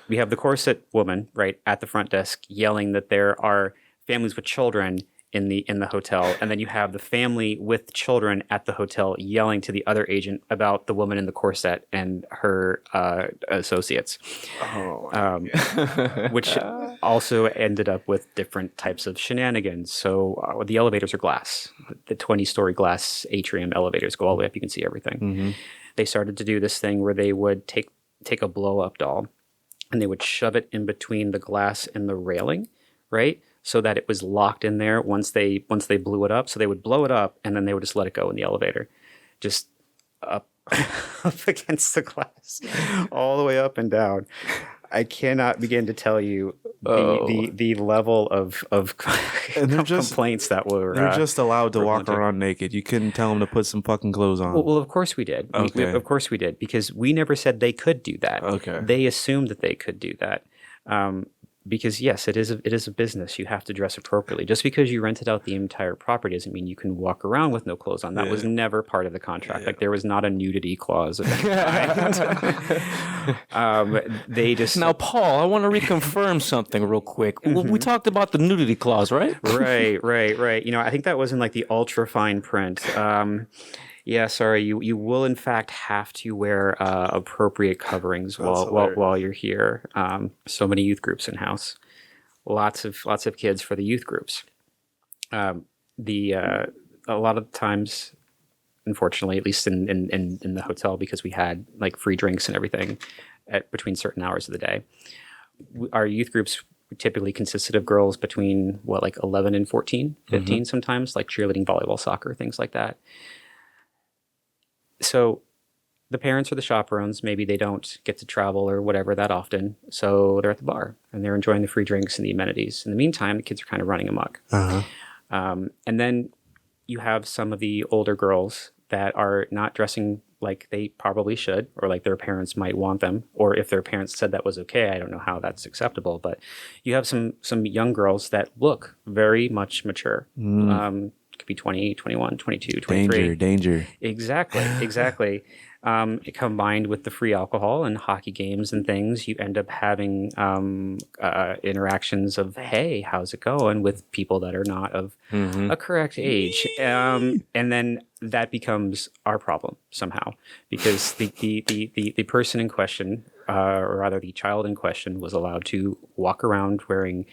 the corset woman right at the front desk yelling that there are families with children in the hotel, and then you have the family with children at the hotel yelling to the other agent about the woman in the corset and her associates, which also ended up with different types of shenanigans. So the elevators are glass. The 20-story glass atrium elevators go all the way up. You can see everything. They started to do this thing where they would take a blow-up doll and they would shove it in between the glass and the railing, right? So that it was locked in there once they blew it up. So they would blow it up and then they would just let it go in the elevator, just up against the glass, all the way up and down. I cannot begin to tell you the level of complaints that were. They're just allowed to walk around naked. You couldn't tell them to put some fucking clothes on. Well, of course we did. Okay. Of course we did, because we never said they could do that. Okay. They assumed that they could do that. Because yes, it is a business. You have to dress appropriately. Just because you rented out the entire property doesn't mean you can walk around with no clothes on. That was never part of the contract. Yeah. Like there was not a nudity clause of any kind. They just Now, Paul, I want to reconfirm something real quick. We talked about the nudity clause, right? right. You know, I think that was in like the ultra fine print. Yeah, sorry. You will in fact have to wear appropriate coverings while you're here. So many youth groups in house, lots of kids for the youth groups. A lot of times, unfortunately, at least in the hotel, because we had like free drinks and everything between certain hours of the day. Our youth groups typically consisted of girls between 11 and 14, 15 sometimes, like cheerleading, volleyball, soccer, things like that. So the parents or the chaperones, maybe they don't get to travel or whatever that often. So they're at the bar and they're enjoying the free drinks and the amenities. In the meantime, the kids are kind of running amok. And then you have some of the older girls that are not dressing like they probably should, or like their parents might want them, or if their parents said that was okay, I don't know how that's acceptable. But you have some young girls that look very much mature. Could be 20, 21, 22, 23. Danger. Exactly. Combined with the free alcohol and hockey games and things, you end up having interactions of, hey, how's it going, with people that are not of a correct age. And then that becomes our problem somehow, because the person in question, or rather the child in question, was allowed to walk around wearing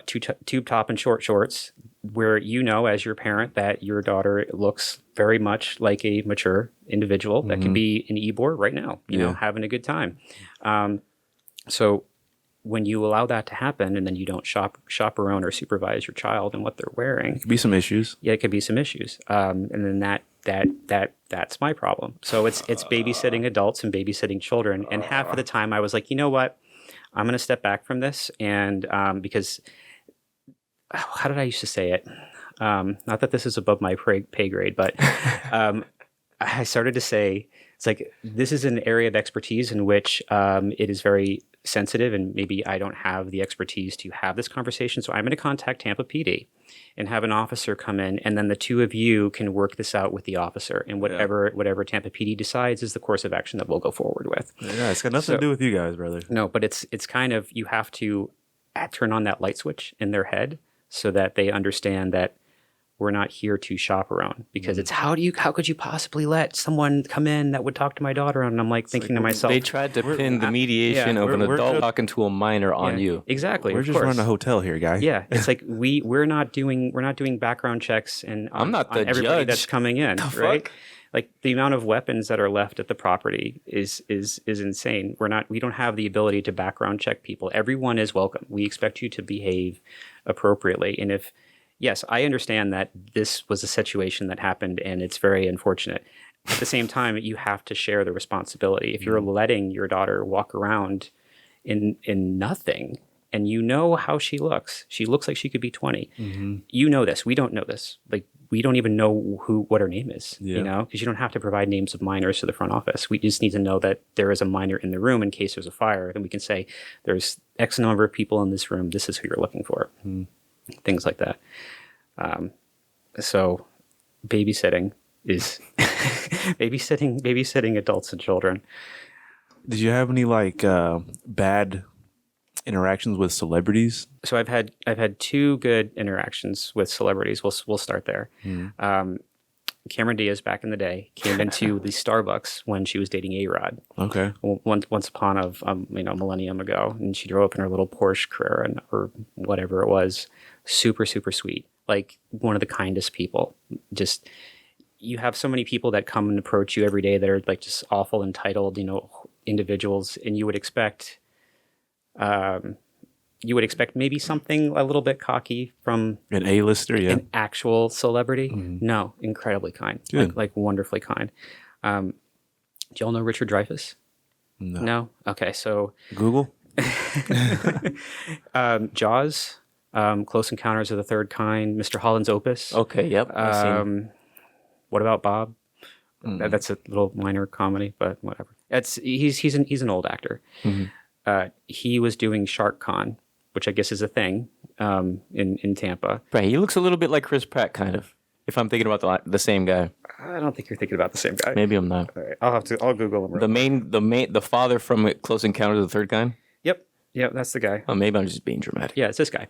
tube top and short shorts, where as your parent that your daughter looks very much like a mature individual that could be in Ybor right now, having a good time. So when you allow that to happen, and then you don't chaperone or supervise your child and what they're wearing, It could be some issues. Yeah, it could be some issues. And then that's my problem. So it's babysitting adults and babysitting children. And half of the time I was like, you know what? I'm going to step back from this, and because how did I used to say it? Not that this is above my pay grade, but I started to say, it's like, this is an area of expertise in which it is very sensitive, and maybe I don't have the expertise to have this conversation. So I'm going to contact Tampa PD and have an officer come in, and then the two of you can work this out with the officer, and whatever Tampa PD decides is the course of action that we'll go forward with. Yeah, it's got nothing to do with you guys, brother. No, but it's kind of, you have to turn on that light switch in their head so that they understand that we're not here to chaperone, because it's how could you possibly let someone come in that would talk to my daughter? And I'm like thinking to myself, they tried to pin the mediation of an adult talking to a minor on you. Exactly. We're just running a hotel here, guy. Yeah, it's like we're not doing background checks and I'm not the everybody judge that's coming in, right? Fuck? Like, the amount of weapons that are left at the property is insane. We don't have the ability to background check people. Everyone is welcome. We expect you to behave appropriately. And yes, I understand that this was a situation that happened and it's very unfortunate. At the same time, you have to share the responsibility. If you're letting your daughter walk around in nothing, and how she looks like she could be 20. You know this. We don't know this. Like, we don't even know what her name is, because you don't have to provide names of minors to the front office. We just need to know that there is a minor in the room in case there's a fire. Then we can say, there's X number of people in this room. This is who you're looking for. Things like that. So babysitting is babysitting adults and children. Did you have any bad interactions with celebrities? So I've had two good interactions with celebrities. We'll start there. Cameron Diaz, back in the day, came into the Starbucks when she was dating A-Rod. Okay. Once upon a millennium ago, and she drove up in her little Porsche Carrera or whatever it was. Super, super sweet. Like, one of the kindest people. Just, you have so many people that come and approach you every day that are like just awful, entitled, individuals, and you would expect maybe something a little bit cocky from an A-lister, an actual celebrity. No, incredibly kind. Like wonderfully kind. Do y'all know Richard Dreyfuss? No? Okay, so Google? Jaws, Close Encounters of the Third Kind, Mr. Holland's Opus. Okay, yep. What About Bob? That's a little minor comedy, but whatever. He's an old actor. He was doing Shark Con, which I guess is a thing in Tampa. Right, he looks a little bit like Chris Pratt, kind of. If I'm thinking about the same guy. I don't think you're thinking about the same guy. Maybe I'm not. All right, I'll Google him. The father from Close Encounters of the Third Kind. Yep, that's the guy. Oh, maybe I'm just being dramatic. Yeah, it's this guy.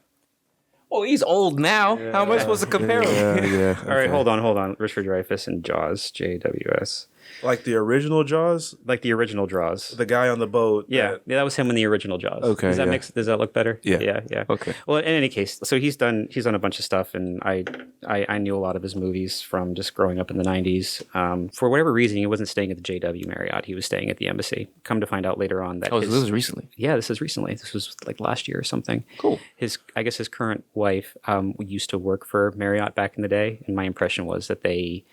Oh, he's old now. Yeah. How am I supposed to compare him? Yeah. All right, hold on. Richard Dreyfuss and Jaws, JWS. Like the original Jaws? Like the original Jaws. The guy on the boat. Yeah, that was him in the original Jaws. Okay. Does that look better? Yeah. Okay. Well, in any case, so he's done a bunch of stuff, and I knew a lot of his movies from just growing up in the 90s. For whatever reason, he wasn't staying at the JW Marriott. He was staying at the Embassy. Come to find out later on that. Oh, this was recently? Yeah, this is recently. This was like last year or something. Cool. I guess his current wife used to work for Marriott back in the day, and my impression was that they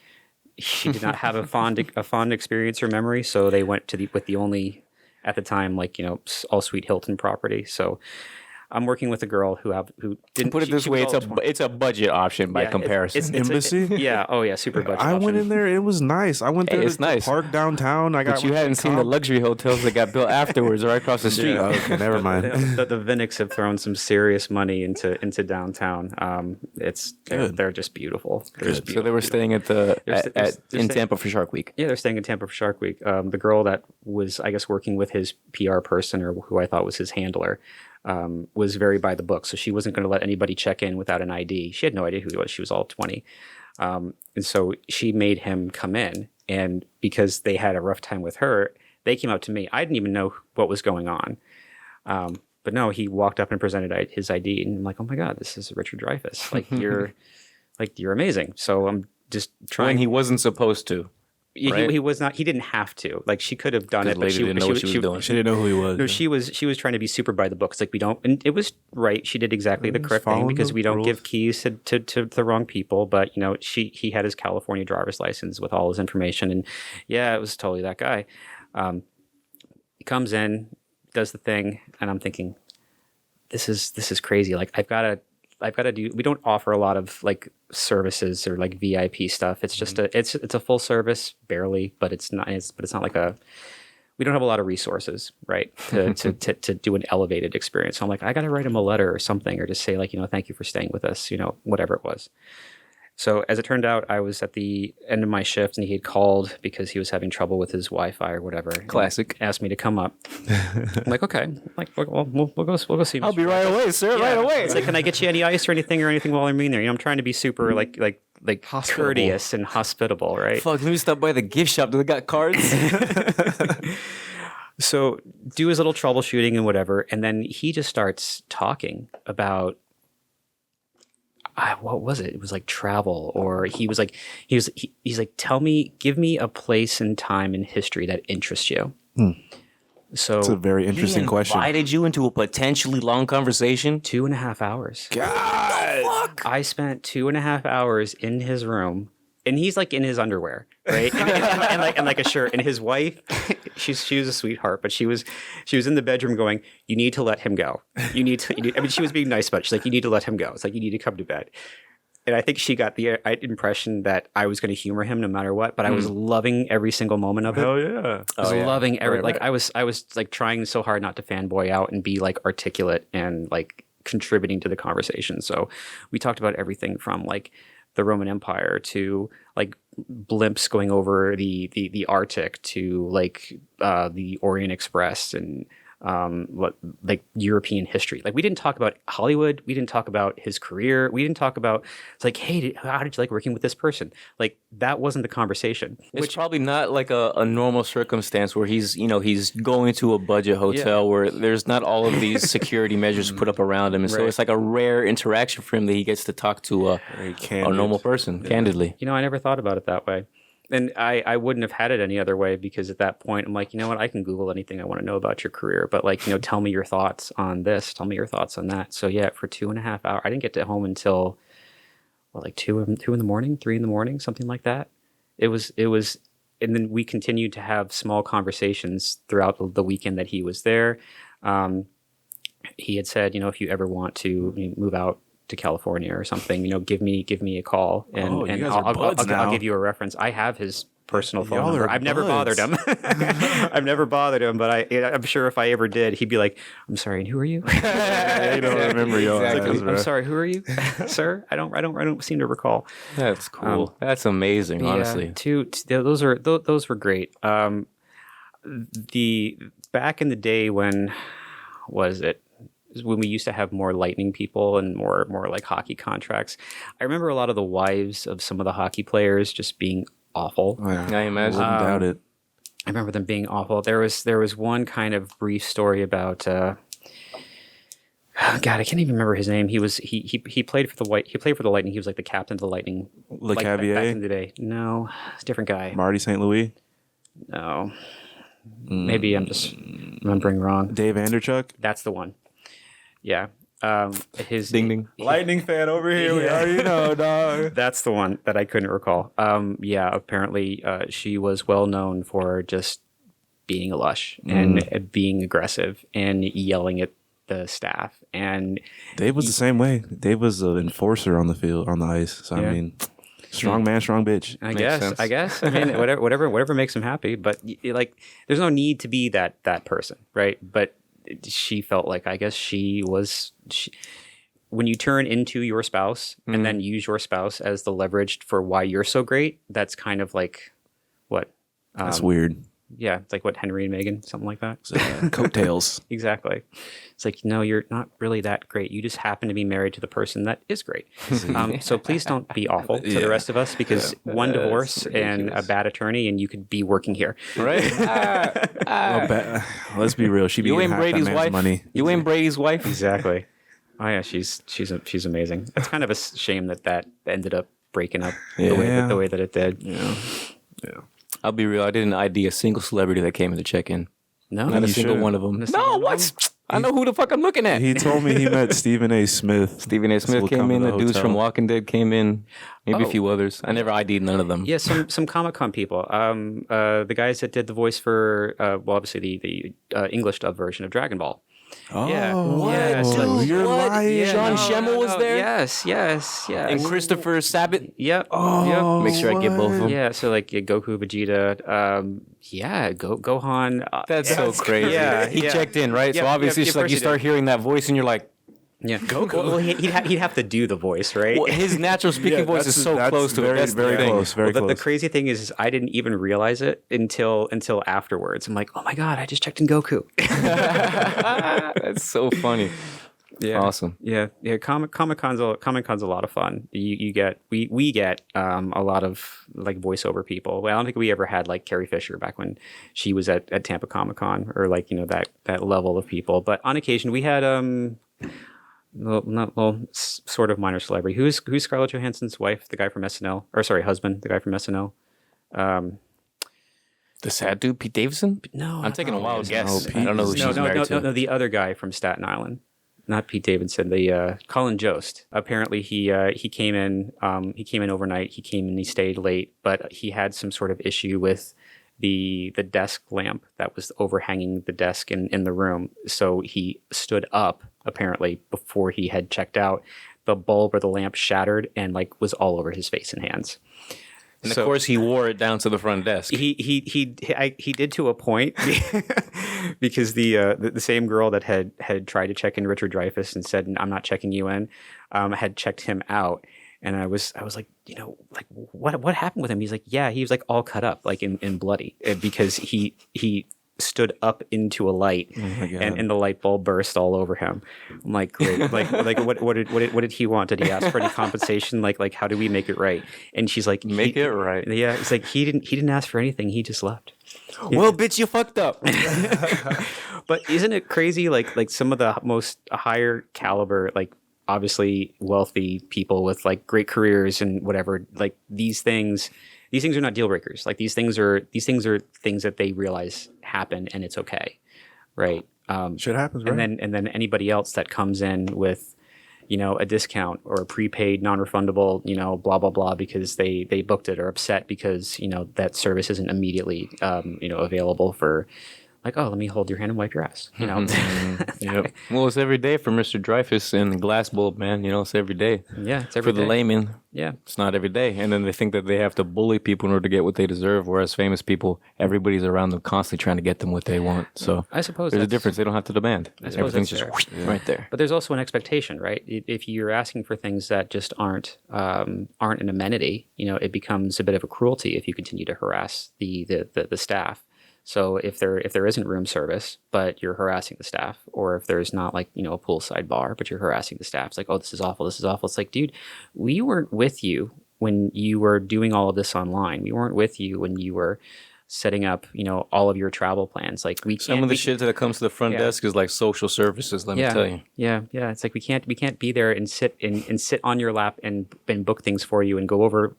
she did not have a fond experience or memory, so they went to with the only at the time all suite Hilton property. So I'm working with a girl who didn't Put it this way, it's a budget option by comparison. It's Embassy? Yeah. Oh yeah, super budget. I option. went in there. It was nice. I went there it's to nice. park downtown. But you hadn't seen the luxury hotels that got built afterwards right across the street. Yeah, okay, never mind. The Vinicks have thrown some serious money into downtown. They're just beautiful. So they were staying at in Tampa for Shark Week. Yeah, they're staying in Tampa for Shark Week. The girl that was, I guess, working with his PR person, or who I thought was his handler, was very by the book. So she wasn't going to let anybody check in without an ID. She had no idea who he was. She was all 20. And so she made him come in. And because they had a rough time with her, they came up to me. I didn't even know what was going on. But no, he walked up and presented his ID. And I'm like, oh my God, this is Richard Dreyfuss. You're amazing. So I'm just trying. When he wasn't supposed to. Right? He was not. He didn't have to. Like, she could have done it, but she didn't know what she was doing. She didn't know who he was. No, she was trying to be super by the book. It's like, we don't, and it was right. She did exactly the correct thing, because we don't give keys to the wrong people. But he had his California driver's license with all his information, and yeah, it was totally that guy. He comes in, does the thing, and I'm thinking, this is crazy. Like, I've got to do. We don't offer a lot of like services or like VIP stuff. It's just it's a full service, barely, but it's not like we don't have a lot of resources, right? To do an elevated experience. So I'm like, I got to write him a letter or something, or just say like, thank you for staying with us, whatever it was. So as it turned out, I was at the end of my shift, and he had called because he was having trouble with his Wi-Fi or whatever. Classic. Asked me to come up. I'm like, okay. I'm like, well, we'll go see. I'll be right away, sir. Yeah. Right away. It's like, can I get you any ice or anything while I'm in there? I'm trying to be super like courteous and hospitable, right? Fuck, let me stop by the gift shop. Do they got cards? So do his little troubleshooting and whatever, and then he just starts talking about. What was it? It was like travel, or he's like, give me a place and time in history that interests you. So it's a very interesting question. Invited you into a potentially long conversation. 2.5 hours. God, I spent 2.5 hours in his room, and he's like in his underwear, right? and like a shirt. And his wife, she was a sweetheart, but she was in the bedroom going, "You need to let him go. I mean, she was being nice about it. She's like, "You need to let him go. It's like, you need to come to bed." And I think she got the impression that I was going to humor him no matter what, but I was loving every single moment of it. Hell yeah! I was loving every I was like trying so hard not to fanboy out and be like articulate and like contributing to the conversation. So we talked about everything from like the Roman Empire to like blimps going over the Arctic to like the Orient Express and like European history. Like, we didn't talk about Hollywood. We didn't talk about his career. We didn't talk about, it's like, hey, how did you like working with this person? Like, that wasn't the conversation. It's probably not like a normal circumstance where he's going to a budget hotel where there's not all of these security measures put up around him. And so it's like a rare interaction for him that he gets to talk to a normal person, candidly. I never thought about it that way. And I wouldn't have had it any other way, because at that point I'm like, you know what, I can Google anything I want to know about your career, but like, tell me your thoughts on this, tell me your thoughts on that. So yeah, for 2.5 hours, I didn't get to home until like 2 in the morning, 3 in the morning, something like that. It was, and then we continued to have small conversations throughout the weekend that he was there. He had said, if you ever want to move out to California or something, give me a call, and I'll give you a reference. I have his personal phone number. I've never bothered him. I've never bothered him, but I'm sure if I ever did, he'd be like, "I'm sorry, and who are you?" You don't remember your I'm sorry, who are you, sir? I don't seem to recall. That's cool. That's amazing, honestly. Those were great. The back in the day when was it? When we used to have more Lightning people and more like hockey contracts. I remember a lot of the wives of some of the hockey players just being awful. Oh, yeah. I imagine. I doubt it. I remember them being awful. There was one kind of brief story about God, I can't even remember his name. He played for the Lightning. He was like the captain of the Lightning. Like back in the day. No, it's a different guy. Marty St. Louis? No. Maybe I'm just remembering wrong. Dave Anderchuk? That's the one. Yeah. His Ding ding. Lightning fan over here. We already know, dog. That's the one that I couldn't recall. Yeah, apparently she was well known for just being a lush and being aggressive and yelling at the staff. And Dave was the same way. Dave was an enforcer on the field, on the ice. So Yeah. I mean, strong man, strong bitch. I sense. guess. I mean, whatever makes him happy. But like, there's no need to be that person, right? But she felt like, I guess when you turn into your spouse and then use your spouse as the leverage for why you're so great, that's kind of like what? That's weird. Yeah, it's like what, Henry and Meghan, something like that. Coattails. Exactly. It's like, no, you're not really that great. You just happen to be married to the person that is great. So please don't be awful to the rest of us, because one divorce and a bad attorney and you could be working here. Right? Let's be real. She be You getting ain't half that Brady's man's wife. money. You ain't Brady's wife. Exactly. Oh yeah, she's amazing. It's kind of a shame that ended up breaking up the way that it did. Yeah. I'll be real. I didn't ID a single celebrity that came in to check in. No, Not a You single should. one of them. Not a No, single what? I know who the fuck I'm looking at. He told me he met Stephen A. Smith. Stephen A. Smith will came come to in. the The dudes hotel. from Walking Dead came in. Maybe a Oh. few others. I never ID'd none of them. Yeah, some Comic-Con people. The guys that did the voice for obviously the English dub version of Dragon Ball. Oh, Yeah. What? Yeah, so- you're What? lying. Sean Schemmel was there? Yes. And Christopher Sabat. Yep. Oh, Make sure I get both of them. Yeah, so like Goku, Vegeta, Gohan. That's so crazy. Yeah, he yeah. checked in, right? Yep, So obviously, yep, it's like first you he start did. hearing that voice, and you're like, Yeah, Goku. Well, he'd have to do the voice, right? well, his natural speaking voice is so close to very, it. That's the very thing. close. Very Well, close. the crazy thing is I didn't even realize it until afterwards. I'm like, oh my god, I just checked in Goku. That's so funny. Yeah. Awesome. Yeah. Comic Con's a lot of fun. We get a lot of like voiceover people. Well, I don't think we ever had like Carrie Fisher back when she was at Tampa Comic Con, or like that level of people. But on occasion we had sort of minor celebrity. Who's Scarlett Johansson's wife? The guy from SNL, or sorry, husband, the guy from SNL. The sad dude, Pete Davidson? No, I'm taking a wild guess. Pete I don't know who is- she's married to. no, the other guy from Staten Island, not Pete Davidson. The Colin Jost. Apparently, he came in. He came in overnight. He came and he stayed late, but he had some sort of issue with the desk lamp that was overhanging the desk in the room. So he stood up apparently before he had checked out. The bulb or the lamp shattered and like was all over his face and hands. And So- of course, he wore it down to the front desk. He did to a point because the same girl that had tried to check in Richard Dreyfuss and said, I'm not checking you in, had checked him out. And I was like, like what happened with him? He's like, yeah, he was like all cut up, like in bloody, because he stood up into a light and the light bulb burst all over him. I'm like, great. like what did he want? Did he ask for any compensation? Like how do we make it right? And she's like, Make it right. Yeah, it's like he didn't ask for anything. He just left. Well, bitch, you fucked up. But isn't it crazy? Like some of the most higher caliber, like obviously wealthy people with like great careers and whatever, like these things are not deal breakers. Like these things are things that they realize happen and it's okay, right? Shit happens, right? And then anybody else that comes in with, a discount or a prepaid, non-refundable, blah blah blah, because they booked it, or upset because that service isn't immediately available for. Like, oh, let me hold your hand and wipe your ass. Yep. Well, it's every day for Mr. Dreyfuss and Glass Bulb, man. It's every day. Yeah, it's every For the day. layman, Yeah. it's not every day. And then they think that they have to bully people in order to get what they deserve, whereas famous people, everybody's around them constantly trying to get them what they want. So I suppose there's a that's- difference. They don't have to demand. suppose Everything's that's just fair. right there. But there's also an expectation, right? If you're asking for things that just aren't an amenity, it becomes a bit of a cruelty if you continue to harass the staff. So if there isn't room service, but you're harassing the staff, or if there's not like, a poolside bar, but you're harassing the staff, it's like, oh, this is awful. It's like, dude, we weren't with you when you were doing all of this online. We weren't with you when you were setting up, all of your travel plans. Like Some of the shit that comes to the front desk is like social services, let me tell you. Yeah. It's like we can't be there and sit on your lap and book things for you and go over.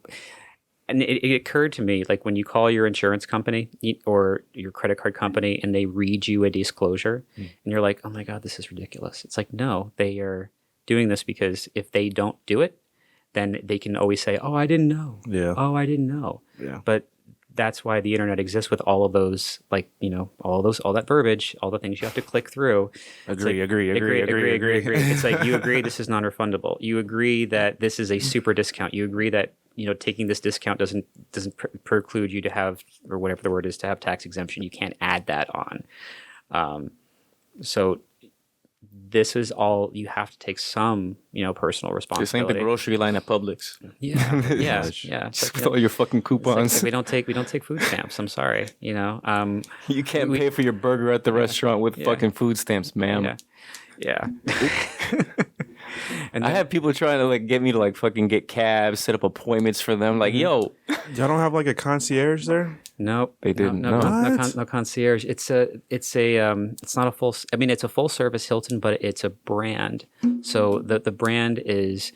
and it occurred to me, like when you call your insurance company or your credit card company and they read you a disclosure and you're like, oh my God, this is ridiculous. It's like, no, they are doing this because if they don't do it, then they can always say, oh, I didn't know. Yeah. Oh, I didn't know. Yeah. But that's why the internet exists with all of those, like, all that verbiage, all the things you have to click through. Agree. It's like, you agree this is non-refundable. You agree that this is a super discount. You agree that, taking this discount doesn't preclude you to have, or whatever the word is, to have tax exemption. You can't add that on. So this is all, you have to take some, personal responsibility. This ain't the grocery line at Publix. Yeah. Just with all your fucking coupons. Like, we don't take food stamps. I'm sorry. You can't pay for your burger at the restaurant with fucking food stamps, ma'am. Yeah. And I have people trying to like get me to like fucking get cabs, set up appointments for them. Like, yo, y'all don't have like a concierge there? Nope, they didn't. No concierge. It's not a full. I mean, it's a full service Hilton, but it's a brand. So the brand is,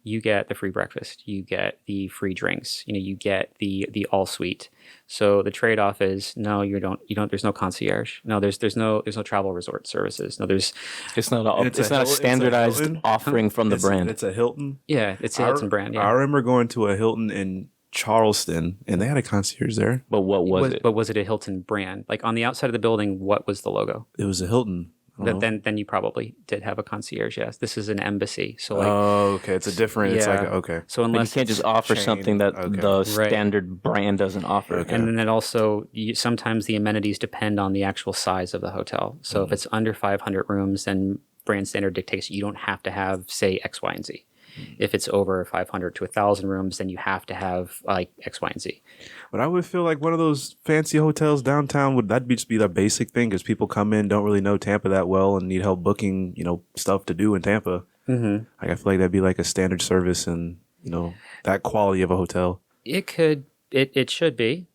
you get the free breakfast, you get the free drinks, you get the all suite. So the trade off is, no, you don't. There's no concierge. No, there's no travel resort services. No, it's not a standardized offering from the brand. It's a Hilton. Yeah, it's a Hilton brand. Yeah. I remember going to a Hilton in Charleston, and they had a concierge there. But what was it? But was it a Hilton brand? Like on the outside of the building, what was the logo? It was a Hilton. Then you probably did have a concierge. Yes, this is an embassy. So like, okay, it's a different. Yeah. It's like okay. So unless you can't just offer something that the standard brand doesn't offer. Okay. And then also, sometimes the amenities depend on the actual size of the hotel. So if it's under 500 rooms, then brand standard dictates you don't have to have, say, X, Y, and Z. If it's over 500 to 1,000 rooms, then you have to have like X, Y, and Z. But I would feel like one of those fancy hotels downtown would just be the basic thing, because people come in, don't really know Tampa that well, and need help booking, stuff to do in Tampa. Mm-hmm. Like, I feel like that'd be like a standard service, and that quality of a hotel. It should be.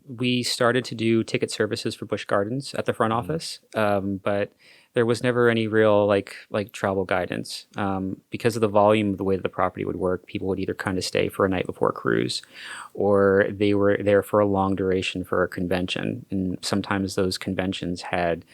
We started to do ticket services for Busch Gardens at the front office, but there was never any real like travel guidance because of the volume of the way that the property would work. People would either kind of stay for a night before a cruise, or they were there for a long duration for a convention. And sometimes those conventions had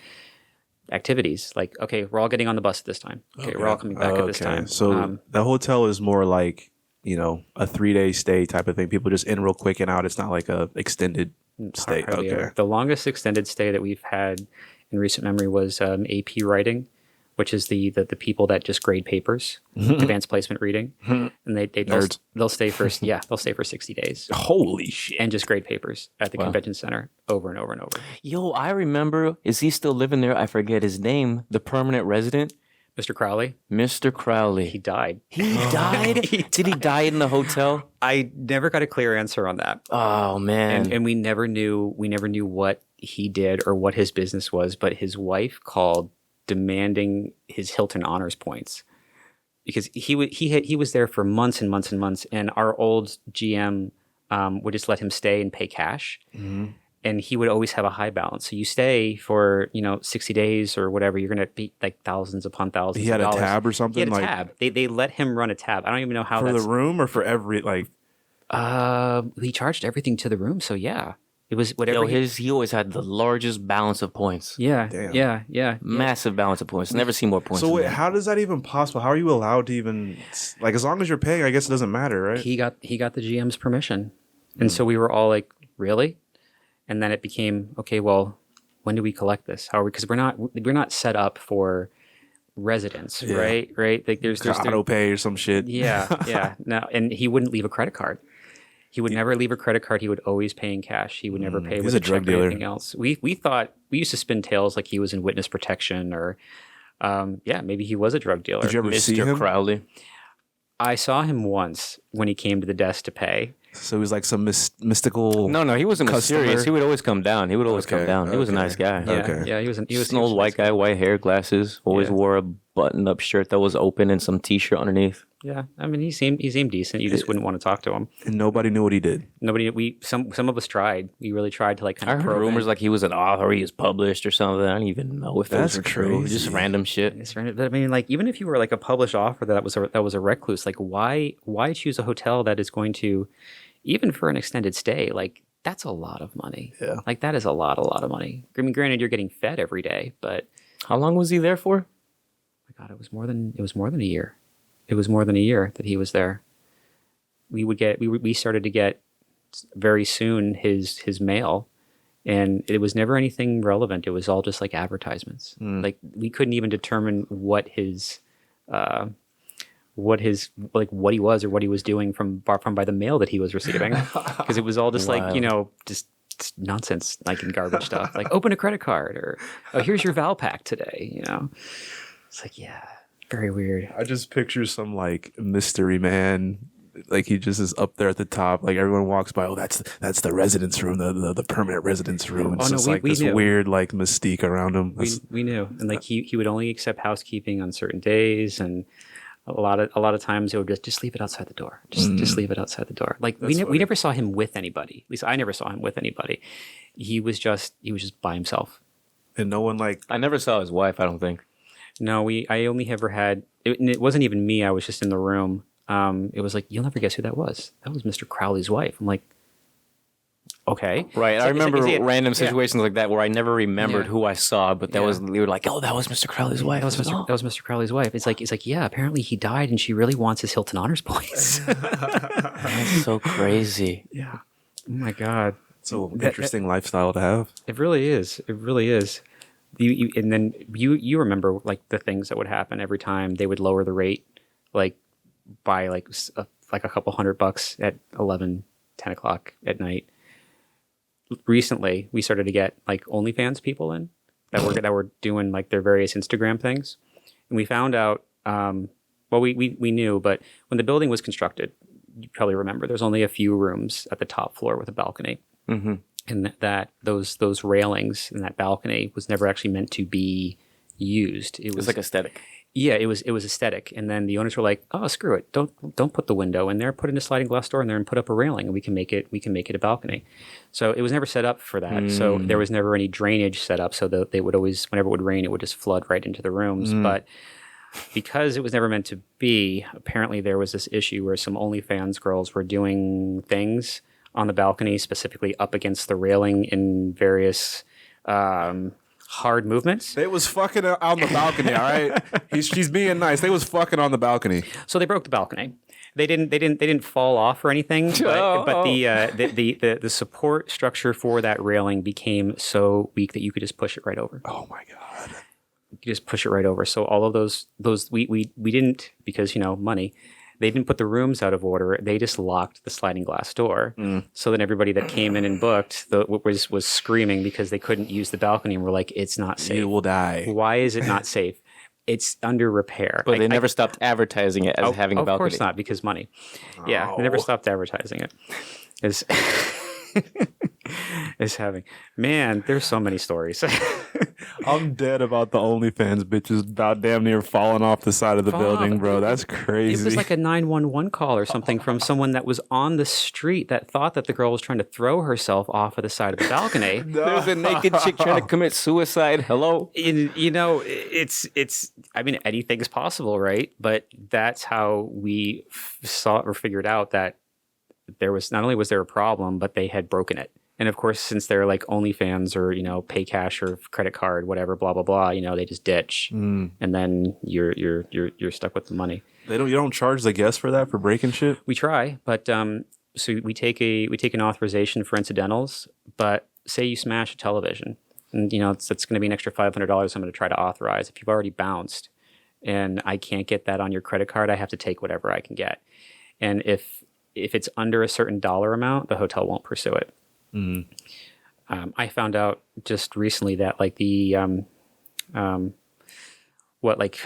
activities like, okay, we're all getting on the bus at this time. Okay, we're all coming back at this time. So the hotel is more like, a 3-day stay type of thing. People just in real quick and out. It's not like a extended stay. Okay. The longest extended stay that we've had in recent memory was AP writing, which is the people that just grade papers, advanced placement reading, and they'll stay for 60 days. Holy shit! And just grade papers at the convention center over and over and over. Yo, I remember. Is he still living there? I forget his name. The permanent resident. Mr. Crowley. Mr. Crowley. He died. He died? Did he die in the hotel? I never got a clear answer on that. Oh, man. And we never knew was he did or what his business was, but his wife called demanding his Hilton honors points because he was there for months and months and months, and our old GM would just let him stay and pay cash. Mm-hmm. And he would always have a high balance. So you stay for 60 days or whatever, you're going to be like thousands upon thousands. He had of a tab or something. He had a tab. They let him run a tab. I don't even know how for the room or for every like. He charged everything to the room. So yeah, it was whatever. He always had the largest balance of points. Yeah, damn. Yeah. Massive balance of points. Never seen more points. So wait, how does that even possible? How are you allowed to even like? As long as you're paying, I guess it doesn't matter, right? He got the GM's permission, and so we were all like, really? And then it became, okay, well, when do we collect this? How are we? Because we're not set up for residents, right? Right? Like there's auto pay or some shit. Yeah. No, and he wouldn't leave a credit card. He would never leave a credit card. He would always pay in cash. He would never pay with a drug dealer or anything else. We thought, we used to spin tales like he was in witness protection or, maybe he was a drug dealer. Did you ever see him? Mr. Crowley. I saw him once when he came to the desk to pay. So he was like some mystical. No, he wasn't mysterious. He would always come down. He was a nice guy. Yeah, he was an old white guy, white hair, glasses. Always wore a button-up shirt that was open and some T-shirt underneath. Yeah, I mean, he seemed decent. You just wouldn't want to talk to him. And nobody knew what he did. Some of us tried. We really tried to like. I heard rumors like he was an author, he was published or something. I don't even know if those were true. Just random shit. But I mean, like, even if you were like a published author that was a recluse, like, why choose a hotel that is going to even for an extended stay, like that's a lot of money. Yeah. Like that is a lot of money. I mean, granted, you're getting fed every day, but How long was he there for? my God, it was more than a year. It was more than a year that he was there. We started to get very soon his mail, and it was never anything relevant. It was all just like advertisements. Like we couldn't even determine what he was or what he was doing from by the mail that he was receiving, because it was all just like, just nonsense, like in garbage stuff, like open a credit card, or oh, here's your Val pack today. It's like, yeah, very weird. I just picture some like mystery man, like he just is up there at the top. Like everyone walks by. Oh, that's the residence room, the permanent residence room. It's just like this weird like mystique around him. We knew, and like he would only accept housekeeping on certain days, and a lot of times it would just leave it outside the door. Just leave it outside the door. Like we never saw him with anybody. At least I never saw him with anybody. He was just by himself. And no one like. I never saw his wife, I don't think. No, I only ever had. It wasn't even me. I was just in the room. It was like, you'll never guess who that was. That was Mr. Crowley's wife. I'm like, okay. Right. I remember random situations like that where I never remembered who I saw, but we were like, oh, that was Mr. Crowley's wife. That was Mr. Crowley's wife. It's like, yeah, apparently he died and she really wants his Hilton Honors points. That's so crazy. Yeah. Oh my God. It's an interesting lifestyle to have. It really is. It really is. And then you remember like the things that would happen every time they would lower the rate, like by like a couple $100 at 11, 10 o'clock at night. Recently, we started to get like OnlyFans people in that were doing like their various Instagram things, and we found out. We knew, but when the building was constructed, you probably remember there's only a few rooms at the top floor with a balcony, and that those railings and that balcony was never actually meant to be used. It was like aesthetic. Yeah, it was aesthetic, and then the owners were like, "Oh, screw it! Don't put the window in there. Put in a sliding glass door in there, and put up a railing, and we can make it a balcony." So it was never set up for that. So there was never any drainage set up, so that they would always, whenever it would rain, it would just flood right into the rooms. But because it was never meant to be, apparently there was this issue where some OnlyFans girls were doing things on the balcony, specifically up against the railing in various hard movements. They was fucking on the balcony, all right? She's being nice. They was fucking on the balcony. So they broke the balcony. They didn't fall off or anything, but the support structure for that railing became so weak that you could just push it right over. Oh my God. You could just push it right over. So all of those we didn't, because money. They didn't put the rooms out of order. They just locked the sliding glass door. So then everybody that came in and booked was screaming because they couldn't use the balcony, and we're like, it's not safe. You will die. Why is it not safe? It's under repair. But they never stopped advertising it as having a balcony. Of course not, because money. Yeah, they never stopped advertising it. Is having. Man, there's so many stories. I'm dead about the OnlyFans bitches about damn near falling off the side of the building, bro. That's crazy. It was like a 911 call or something from someone that was on the street that thought that the girl was trying to throw herself off of the side of the balcony. There's a naked chick trying to commit suicide. Hello? It's I mean, anything's possible, right? But that's how we saw or figured out that there was, not only was there a problem, but they had broken it. And of course, since they're like OnlyFans or pay cash or credit card, whatever, blah blah blah, they just ditch, and then you're stuck with the money. You don't charge the guests for that, for breaking shit. We try, but so we take an authorization for incidentals. But say you smash a television, and it's going to be an extra $500 I'm going to try to authorize. If you've already bounced, and I can't get that on your credit card, I have to take whatever I can get. And if it's under a certain dollar amount, the hotel won't pursue it. I found out just recently that like the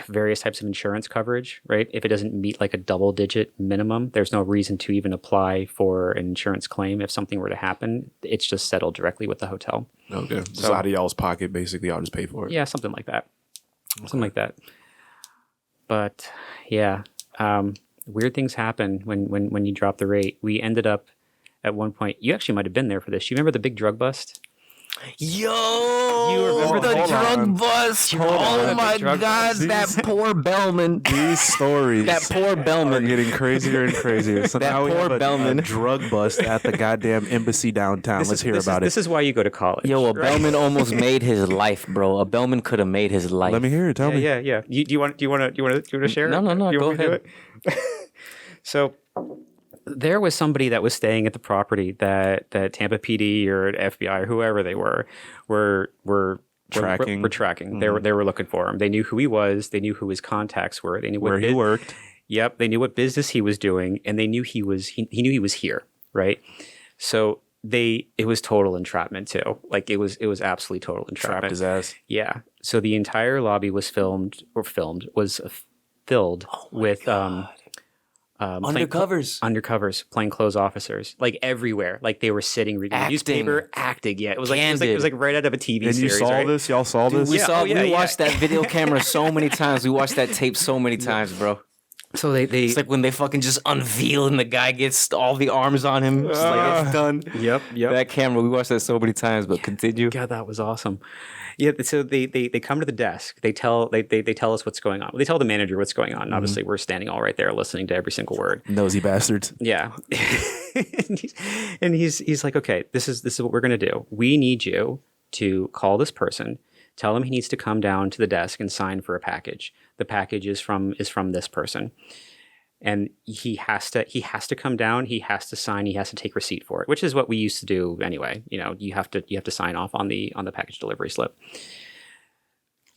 various types of insurance coverage, right? If it doesn't meet like a double-digit minimum, there's no reason to even apply for an insurance claim. If something were to happen, it's just settled directly with the hotel. Okay, so out of y'all's pocket, basically. I'll just pay for it. Yeah, something like that. Okay. Something like that. But yeah, weird things happen when you drop the rate. We ended up at one point. You actually might have been there for this. You remember the big drug bust? Yo, You remember the hold drug on. bust. Hold Oh on. my The drug God, bust. that poor bellman. These stories That poor are bellman. getting crazier and crazier. So That now we poor have a bellman. drug bust at the goddamn embassy downtown. Let's hear about it. This is why you go to college. Yo, a right? bellman almost made his life, bro. A bellman could have made his life. Let me hear it. Tell me. Yeah. Do you want to share? No, it? no, no, You go want me to do ahead. it? So there was somebody that was staying at the property that Tampa PD or FBI or whoever they were Tracking. Were tracking. They were looking for him. They knew who he was. They knew who his contacts were. They knew Where he worked. Yep. They knew what business he was doing, and they knew he knew he was here, right? So it was total entrapment too. Like it was absolutely total entrapment. Trapped his ass. Yeah. So the entire lobby was filled with Undercovers. plainclothes officers, like everywhere. Like they were sitting reading the newspaper, acting. Yeah, it was like right out of a TV And you series. saw right? this? Y'all saw Dude, this? we Yeah, we watched that video camera so many times. We watched that tape so many times, bro. So they It's like when they fucking just unveil and the guy gets all the arms on him. It's like it's done. Yep. That camera, we watched that so many times, but continue. God, that was awesome. Yeah, so they come to the desk. They tell us what's going on. They tell the manager what's going on. And obviously, we're standing all right there listening to every single word. Nosy bastards. Yeah, and he's like, okay, this is what we're gonna do. We need you to call this person. Tell him he needs to come down to the desk and sign for a package. The package is from this person, and he has to come down. He has to sign. He has to take receipt for it, which is what we used to do anyway. You know, you have to sign off on the package delivery slip.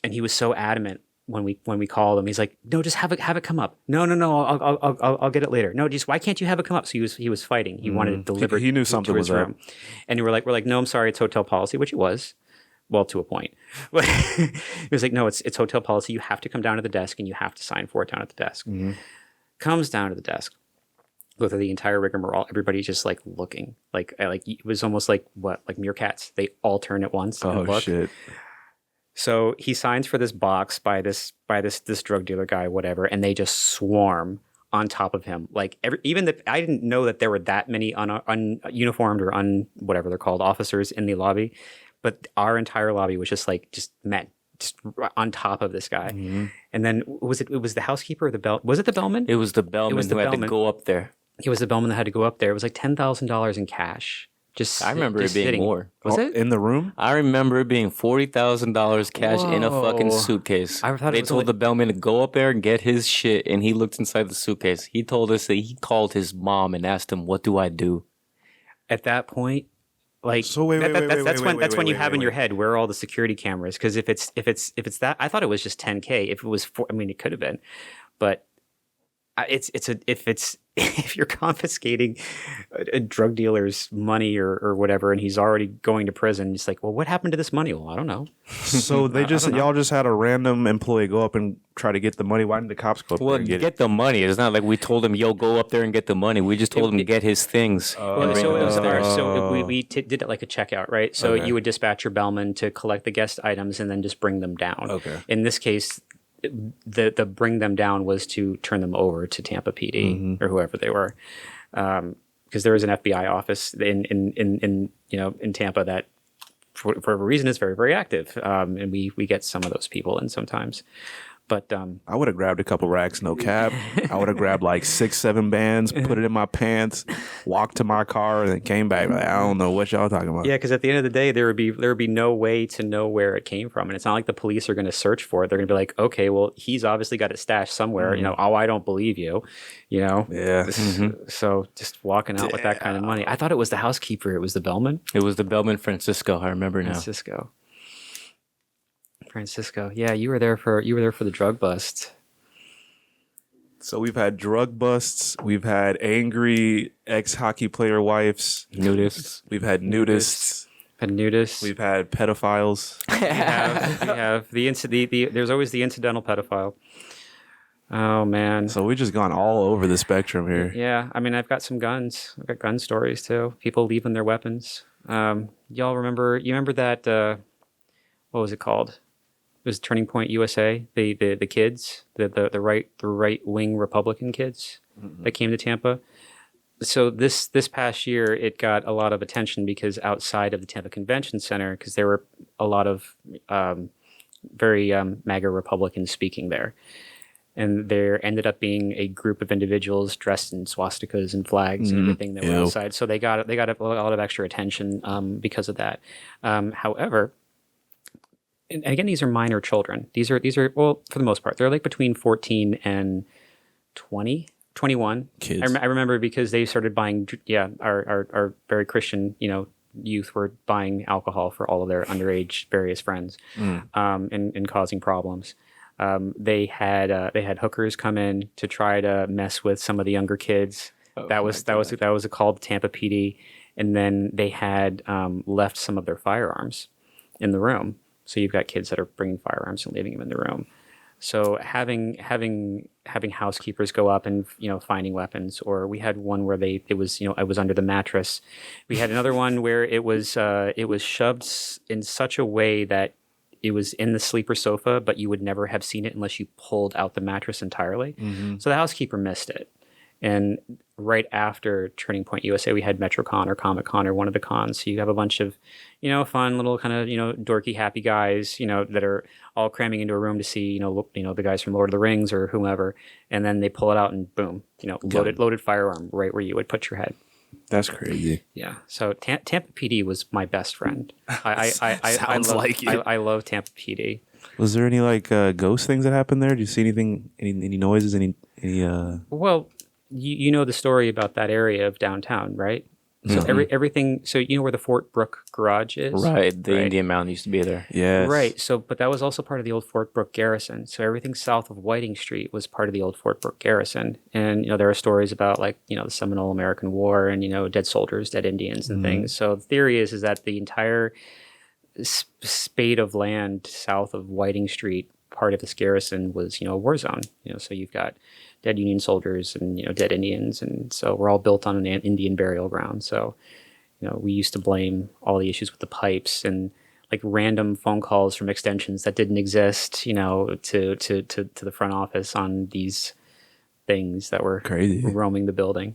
And he was so adamant when we called him. He's like, no, just have it come up. No, I'll get it later. No, just why can't you have it come up? So he was fighting. He wanted to deliver. He knew to something his was up. room, and we're like, no, I'm sorry, it's hotel policy, which it was. Well, to a point. But he was like, no, it's hotel policy. You have to come down to the desk and you have to sign for it down at the desk. Comes down to the desk. Go through the entire rigmarole. Everybody's just like looking. Like it was almost like meerkats. They all turn at once and look. Shit. So he signs for this box by this drug dealer guy, whatever, and they just swarm on top of him. Like I didn't know that there were that many uniformed or whatever they're called officers in the lobby. But our entire lobby was just met on top of this guy. And then it was the housekeeper or the bell? Was it the bellman? It was the bellman who had to go up there. It was the bellman that had to go up there. It was like $10,000 in cash. I remember it being sitting. more. Was it? In the room? I remember it being $40,000 cash in a fucking Whoa. suitcase. I thought it They was told only- the bellman to go up there and get his shit, and he looked inside the suitcase. He told us that he called his mom and asked him, "What do I do?" At that point, like So wait, that's when you have in your wait. head where are all the security cameras? Because if it's that, I thought it was just 10K. If it was it could have been, but if you're confiscating a drug dealer's money or whatever, and he's already going to prison, it's like, well, what happened to this money? Well, I don't know. So y'all just had a random employee go up and try to get the money. Why didn't the cops go up Well, there and get it? get the money. It's not like we told him, "Yo, go up there and get the money." We just told him to get his things. Well, and bring so them it was downstairs. so we did it like a checkout, right? So Okay. you would dispatch your bellman to collect the guest items and then just bring them down. Okay. In this case, the bring them down was to turn them over to Tampa PD or whoever they were, because there was an FBI office in Tampa that for whatever reason is very, very active, and we get some of those people in sometimes. But I would have grabbed a couple racks, no cap. I would have grabbed like 6-7 bands, put it in my pants, walked to my car, and then came back. Like, I don't know what y'all talking about. yeah, because at the end of the day, there would be no way to know where it came from, and it's not like the police are going to search for it. They're going to be like, okay, well, he's obviously got it stashed somewhere. You know, oh, I don't believe you. You know, Yeah. So just walking out with that kind of money. I thought it was the housekeeper. It was the bellman. It was the bellman Francisco. I remember now. Francisco. Yeah, you were there for the drug bust. So we've had drug busts. We've had angry ex-hockey player wives. Nudists. We've had nudists. Had nudists. We've had pedophiles. we have the there's always the incidental pedophile. Oh man. So we've just gone all over the spectrum here. Yeah, I mean, I've got some guns. I've got gun stories too. People leaving their weapons. Y'all remember? You remember that? What was it called? It was Turning Point USA. The kids, the right wing Republican kids that came to Tampa. So this past year, it got a lot of attention because outside of the Tampa Convention Center, because there were a lot of very MAGA Republicans speaking there, and there ended up being a group of individuals dressed in swastikas and flags and everything that were outside. So they got a lot of extra attention because of that. However, and again, these are minor children. These are well, for the most part, they're like between 14 and 20. 21 kids. I remember because they started buying. Yeah, our very Christian, youth were buying alcohol for all of their underage various friends, and causing problems. They had hookers come in to try to mess with some of the younger kids. That was a call to Tampa PD, and then they had left some of their firearms in the room. So you've got kids that are bringing firearms and leaving them in the room. So having housekeepers go up and finding weapons, or we had one where it was under the mattress. We had another one where it was shoved in such a way that it was in the sleeper sofa, but you would never have seen it unless you pulled out the mattress entirely. Mm-hmm. So the housekeeper missed it. And right after Turning Point USA, we had MetroCon or Comic Con or one of the cons. So you have a bunch of, fun little kind of, dorky, happy guys, that are all cramming into a room to see, the guys from Lord of the Rings or whomever. And then they pull it out and boom, loaded firearm right where you would put your head. That's crazy. Yeah. So Tampa PD was my best friend. Sounds like it. I love Tampa PD. Was there any ghost things that happened there? Did you see anything? Any noises? Any? Well, you know the story about that area of downtown, right? So everything. So you know where the Fort Brooke garage is, right? The Indian Mountain used to be there. Yes. Right. So, but that was also part of the old Fort Brooke garrison. So everything south of Whiting Street was part of the old Fort Brooke garrison. And there are stories about the Seminole American War and dead soldiers, dead Indians, and things. So the theory is that the entire spade of land south of Whiting Street, part of this garrison, was a war zone. So you've got dead Union soldiers and dead Indians, and so we're all built on an Indian burial ground. So we used to blame all the issues with the pipes and random phone calls from extensions that didn't exist, to the front office on these things that were crazy roaming the building.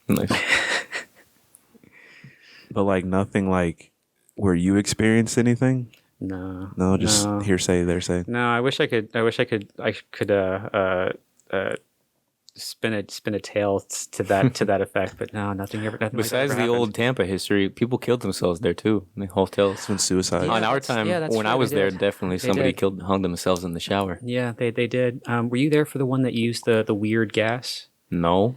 Nice. But nothing where you experienced anything. No, just hearsay. They're saying. No, I wish I could spin a tale to that effect, but no, nothing ever. Nothing Besides the old Tampa history, people killed themselves there too. In the hotels. It's been suicide. On our time, when I was there, definitely somebody hung themselves in the shower. Yeah, they did. Were you there for the one that used the weird gas? No.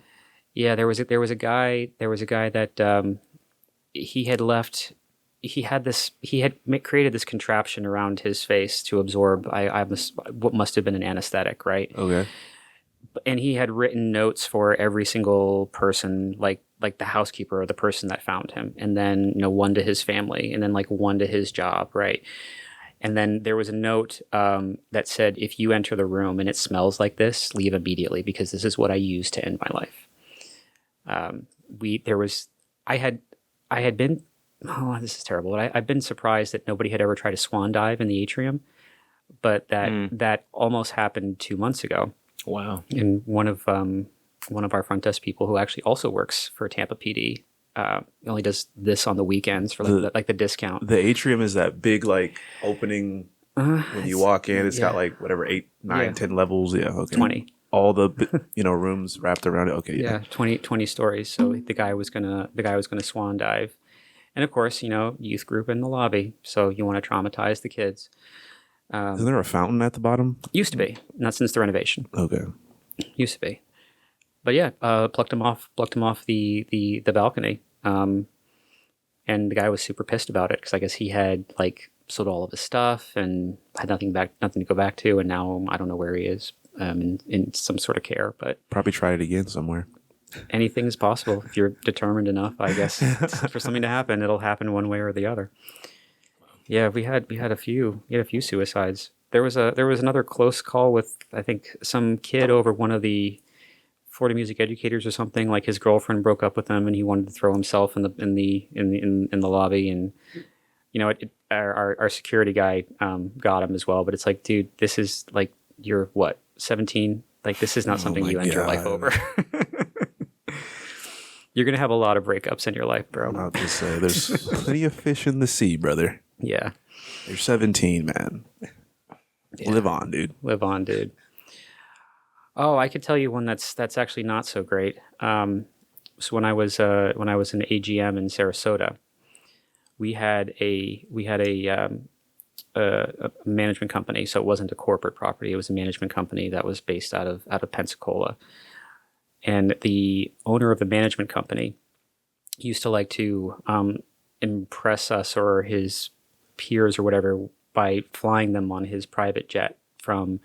Yeah, there was a guy that he had left. He had created this contraption around his face to absorb what must have been an anesthetic, right? Okay. And he had written notes for every single person, like the housekeeper or the person that found him, and then one to his family, and then one to his job, right? And then there was a note that said, "If you enter the room and it smells like this, leave immediately because this is what I use to end my life." I had been. Oh, this is terrible. But I've been surprised that nobody had ever tried a swan dive in the atrium, but that almost happened 2 months ago. Wow! And one of our front desk people, who actually also works for Tampa PD, only does this on the weekends for the discount. The atrium is that big opening when you walk in. It's got 8, 9, 10 levels. Yeah, okay. 20. All the rooms wrapped around it. Okay, yeah. 20 stories. So the guy was gonna swan dive. And of course, youth group in the lobby. So you want to traumatize the kids. Isn't there a fountain at the bottom? Used to be, not since the renovation. Okay. Used to be, but yeah, plucked him off the balcony. And the guy was super pissed about it because I guess he had sold all of his stuff and had nothing to go back to, and now I don't know where he is, in some sort of care. But probably try it again somewhere. Anything is possible if you're determined enough, I guess, for something to happen. It'll happen one way or the other. Yeah, we had a few suicides. There was another close call with, I think, some kid over one of the Florida music educators or something. His girlfriend broke up with him and he wanted to throw himself in the lobby, and our security guy got him as well. But it's dude, this is you're what, 17? This is not something you end your life over. You're gonna have a lot of breakups in your life, bro. I'm about to say there's plenty of fish in the sea, brother. Yeah. You're 17, man. Yeah. Live on, dude. Live on, dude. Oh, I could tell you one that's actually not so great. So when I was an AGM in Sarasota, we had a management company. So it wasn't a corporate property; it was a management company that was based out of Pensacola. And the owner of the management company used to like to impress us or his peers or whatever by flying them on his private jet from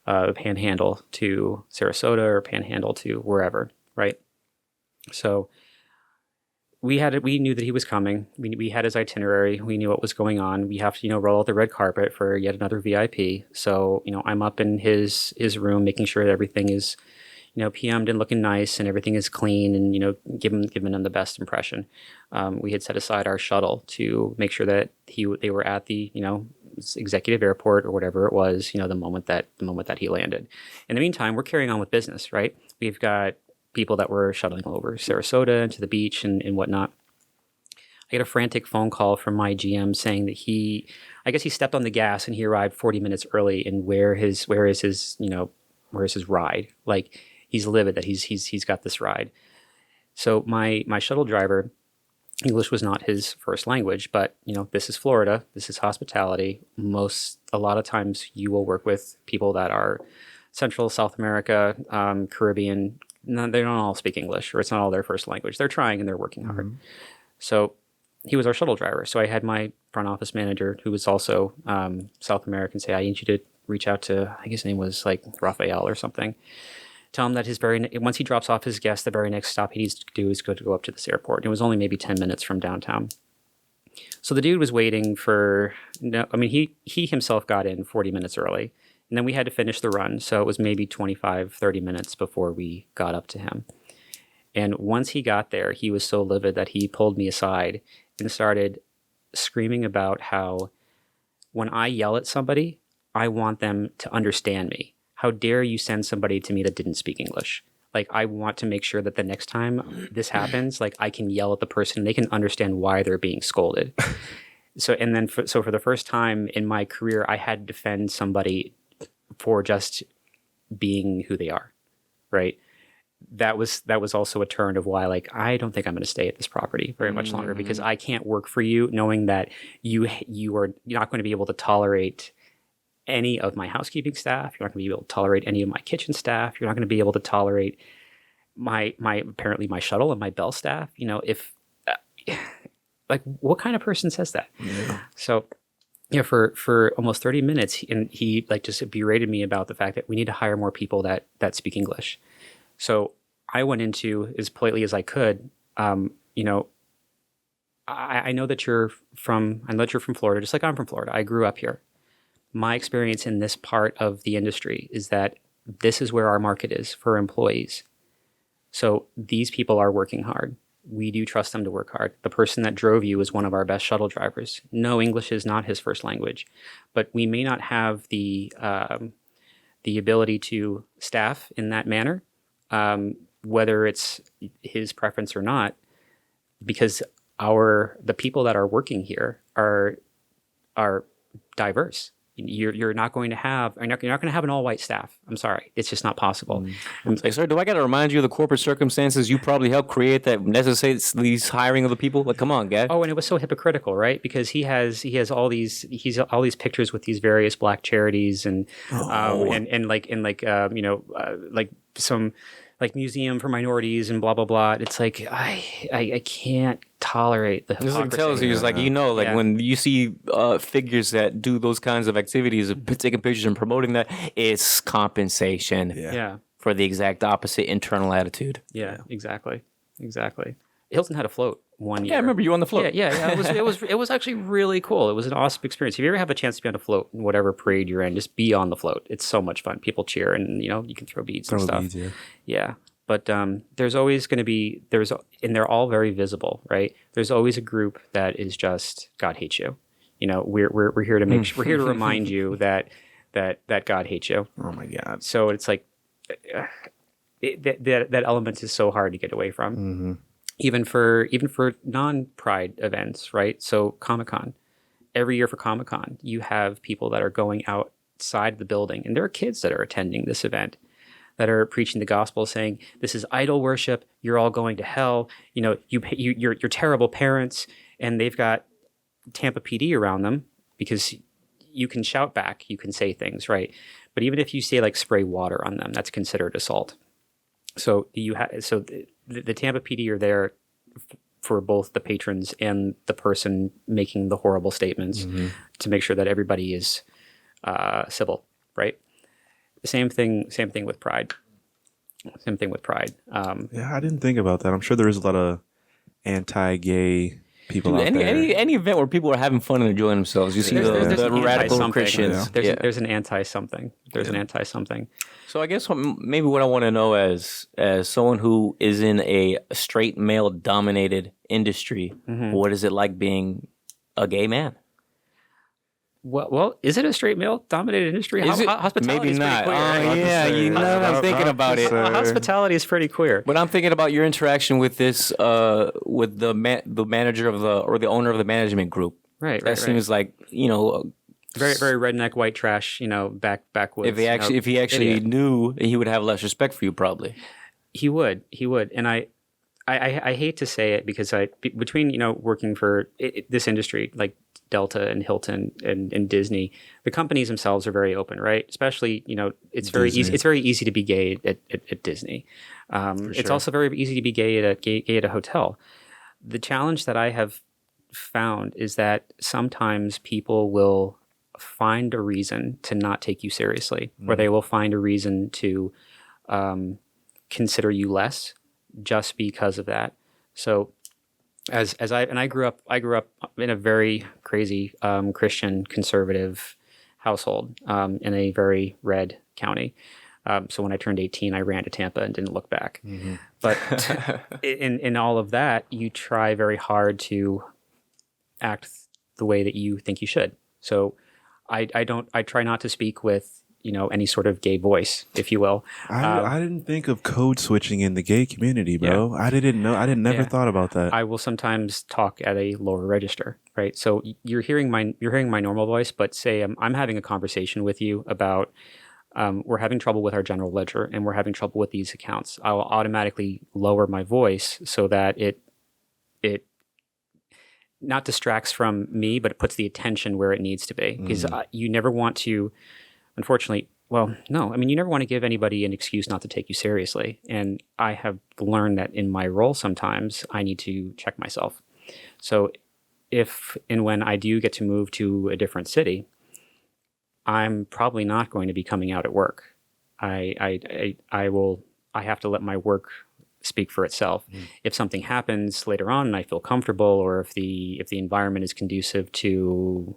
Panhandle to Sarasota or Panhandle to wherever, right? So we knew that he was coming. We had his itinerary. We knew what was going on. We have to, roll out the red carpet for yet another VIP. So, I'm up in his room, making sure that everything is, PM'd and looking nice and everything is clean and, giving him the best impression. We had set aside our shuttle to make sure that they were at the, executive airport or whatever it was, the moment that he landed. In the meantime, we're carrying on with business, right? We've got people that were shuttling over Sarasota to the beach and whatnot. I get a frantic phone call from my GM saying that I guess he stepped on the gas and he arrived 40 minutes early, and where is his ride? Like, he's livid that he's got this ride. So my shuttle driver, English was not his first language, but this is Florida, this is hospitality. A lot of times you will work with people that are Central, South America, Caribbean. No, they don't all speak English, or it's not all their first language. They're trying and they're working hard. So he was our shuttle driver. So I had my front office manager, who was also South American, say, I need you to reach out to, I guess his name was like Raphael or something. Tell him that once he drops off his guest, the very next stop he needs to do is go up to this airport. It was only maybe 10 minutes from downtown. So the dude was waiting he himself got in 40 minutes early, and then we had to finish the run. So it was maybe 25, 30 minutes before we got up to him. And once he got there, he was so livid that he pulled me aside and started screaming about how when I yell at somebody, I want them to understand me. How dare you send somebody to me that didn't speak English? Like, I want to make sure that the next time this happens, like, I can yell at the person and they can understand why they're being scolded. So for the first time in my career, I had to defend somebody for just being who they are, right? That was also a turn of why, like, I don't think I'm going to stay at this property very much longer, because I can't work for you knowing that you are not going to be able to tolerate any of my housekeeping staff. You're not going to be able to tolerate any of my kitchen staff. You're not going to be able to tolerate my shuttle and my bell staff. If like, what kind of person says that? Yeah. So, for almost 30 minutes, he like just berated me about the fact that we need to hire more people that speak English. So I went into as politely as I could. I know that you're from Florida, just like I'm from Florida. I grew up here. My experience in this part of the industry is that this is where our market is for employees. So these people are working hard. We do trust them to work hard. The person that drove you is one of our best shuttle drivers. No, English is not his first language, but we may not have the ability to staff in that manner, whether it's his preference or not, because the people that are working here are diverse. You're not going to have an all-white staff. I'm sorry, it's just not possible. Like, sir, do I got to remind you of the corporate circumstances you probably helped create that necessitates these hiring of the people? Like, come on, guy. Oh, and it was so hypocritical, right? Because he has all these pictures with these various black charities and some like museum for minorities and blah blah blah. It's like I can't tolerate the hypocrisy. This tells you, it's like, when you see figures that do those kinds of activities, taking pictures and promoting that, it's compensation. Yeah. For the exact opposite internal attitude. Yeah, exactly. Hilton had a float one year. Yeah, I remember you on the float. Yeah. It was actually really cool. It was an awesome experience. If you ever have a chance to be on a float in whatever parade you're in, just be on the float. It's so much fun. People cheer, and you can throw beads and stuff. Yeah. But there's always going to be and they're all very visible, right? There's always a group that is just God hates you. We're here to we're here to remind you that God hates you. Oh my God. So it's like that element is so hard to get away from. Mm-hmm. even for non-Pride events, right? So Comic-Con, every year for Comic-Con, you have people that are going outside the building, and there are kids that are attending this event that are preaching the gospel, saying this is idol worship. You're all going to hell. You know, you're terrible parents, and they've got Tampa PD around them because you can shout back, you can say things, right? But even if you say like spray water on them, that's considered assault. So the Tampa PD are there for both the patrons and the person making the horrible statements to make sure that everybody is civil, right? Same thing with Pride. Same thing with Pride. Yeah, I didn't think about that. I'm sure there is a lot of anti-gay people Dude, out there. any event where people are having fun and enjoying themselves, you see There's the an radical anti-something. Christians. There's Yeah. there's an anti-something. There's an anti-something. So I guess maybe what I want to know as someone who is in a straight male dominated industry, what is it like being a gay man? Well, is it a straight male dominated industry? Is it? Hospitality Maybe is not. pretty queer. Oh, right? yeah, you know, I'm thinking about it. Hospitality is pretty queer. But I'm thinking about your interaction with this, with the manager of or the owner of the management group. Right. That seems like, you know, very redneck white trash. You know, backwoods. if he actually idiot. knew, he would have less respect for you, probably. He would, and I hate to say it because between working for this industry like Delta and Hilton and Disney, the companies themselves are very open, right? Especially it's very easy. It's very easy to be gay at Disney. It's also very easy to be gay at a hotel. The challenge that I have found is that sometimes people will find a reason to not take you seriously, or they will find a reason to consider you less just because of that. So I grew up in a very crazy Christian conservative household in a very red county. So when I turned 18, I ran to Tampa and didn't look back. But in all of that, you try very hard to act the way that you think you should. So I try not to speak with any sort of gay voice, if you will. I didn't think of code switching in the gay community, bro. Yeah. I didn't know. I never thought about that. I will sometimes talk at a lower register, right? So you're hearing my normal voice, but say I'm having a conversation with you about we're having trouble with our general ledger and we're having trouble with these accounts. I will automatically lower my voice so that it not distracts from me, but it puts the attention where it needs to be. Because you never want to. Unfortunately, well, no. I mean, you never want to give anybody an excuse not to take you seriously. And I have learned that in my role, sometimes I need to check myself. So if and when I do get to move to a different city, I'm probably not going to be coming out at work. I have to let my work speak for itself. If something happens later on and I feel comfortable, or if the environment is conducive to,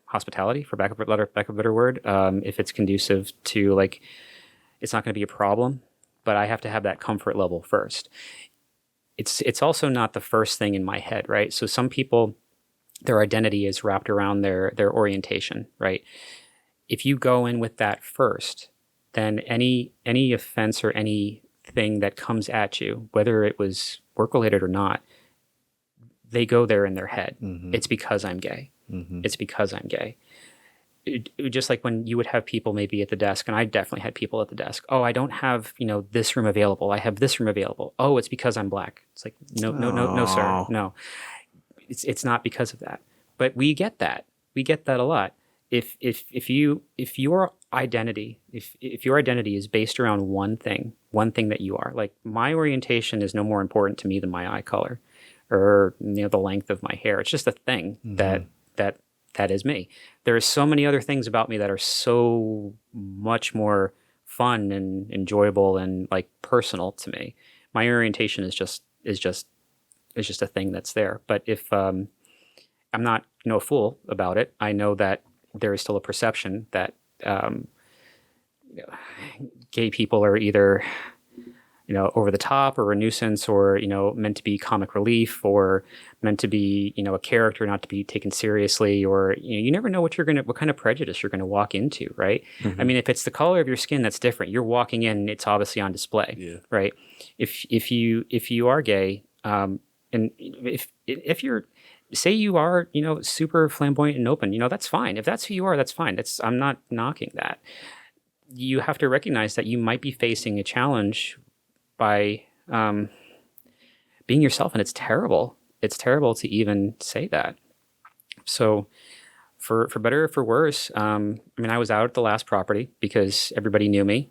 hospitality, for lack of a better word, if it's conducive to, like, it's not going to be a problem, but I have to have that comfort level first. It's also not the first thing in my head, right? So some people, their identity is wrapped around their orientation, right? If you go in with that first, then any offense or anything that comes at you, whether it was work-related or not, they go there in their head. It's because I'm gay. It's because I'm gay. Just like when you would have people maybe at the desk, and I definitely had people at the desk. Oh, I don't have this room available. I have this room available. Oh, it's because I'm black. It's like no, sir, no. It's not because of that. But we get that. We get that a lot. If your identity is based around one thing that you are, like, my orientation is no more important to me than my eye color or the length of my hair. It's just a thing that is me. There are so many other things about me that are so much more fun and enjoyable and, like, personal to me. My orientation is just a thing that's there. But if I'm not a fool about it, I know that there is still a perception that gay people are either over the top or a nuisance or, meant to be comic relief or meant to be, a character not to be taken seriously, or, you never know what kind of prejudice you're going to walk into, right? I mean, if it's the color of your skin, that's different. You're walking in, it's obviously on display, right? If you are gay, and if you're, say you are, super flamboyant and open, that's fine. If that's who you are, that's fine. I'm not knocking that. You have to recognize that you might be facing a challenge by being yourself, and it's terrible. It's terrible to even say that. So for better or for worse, I was out at the last property because everybody knew me.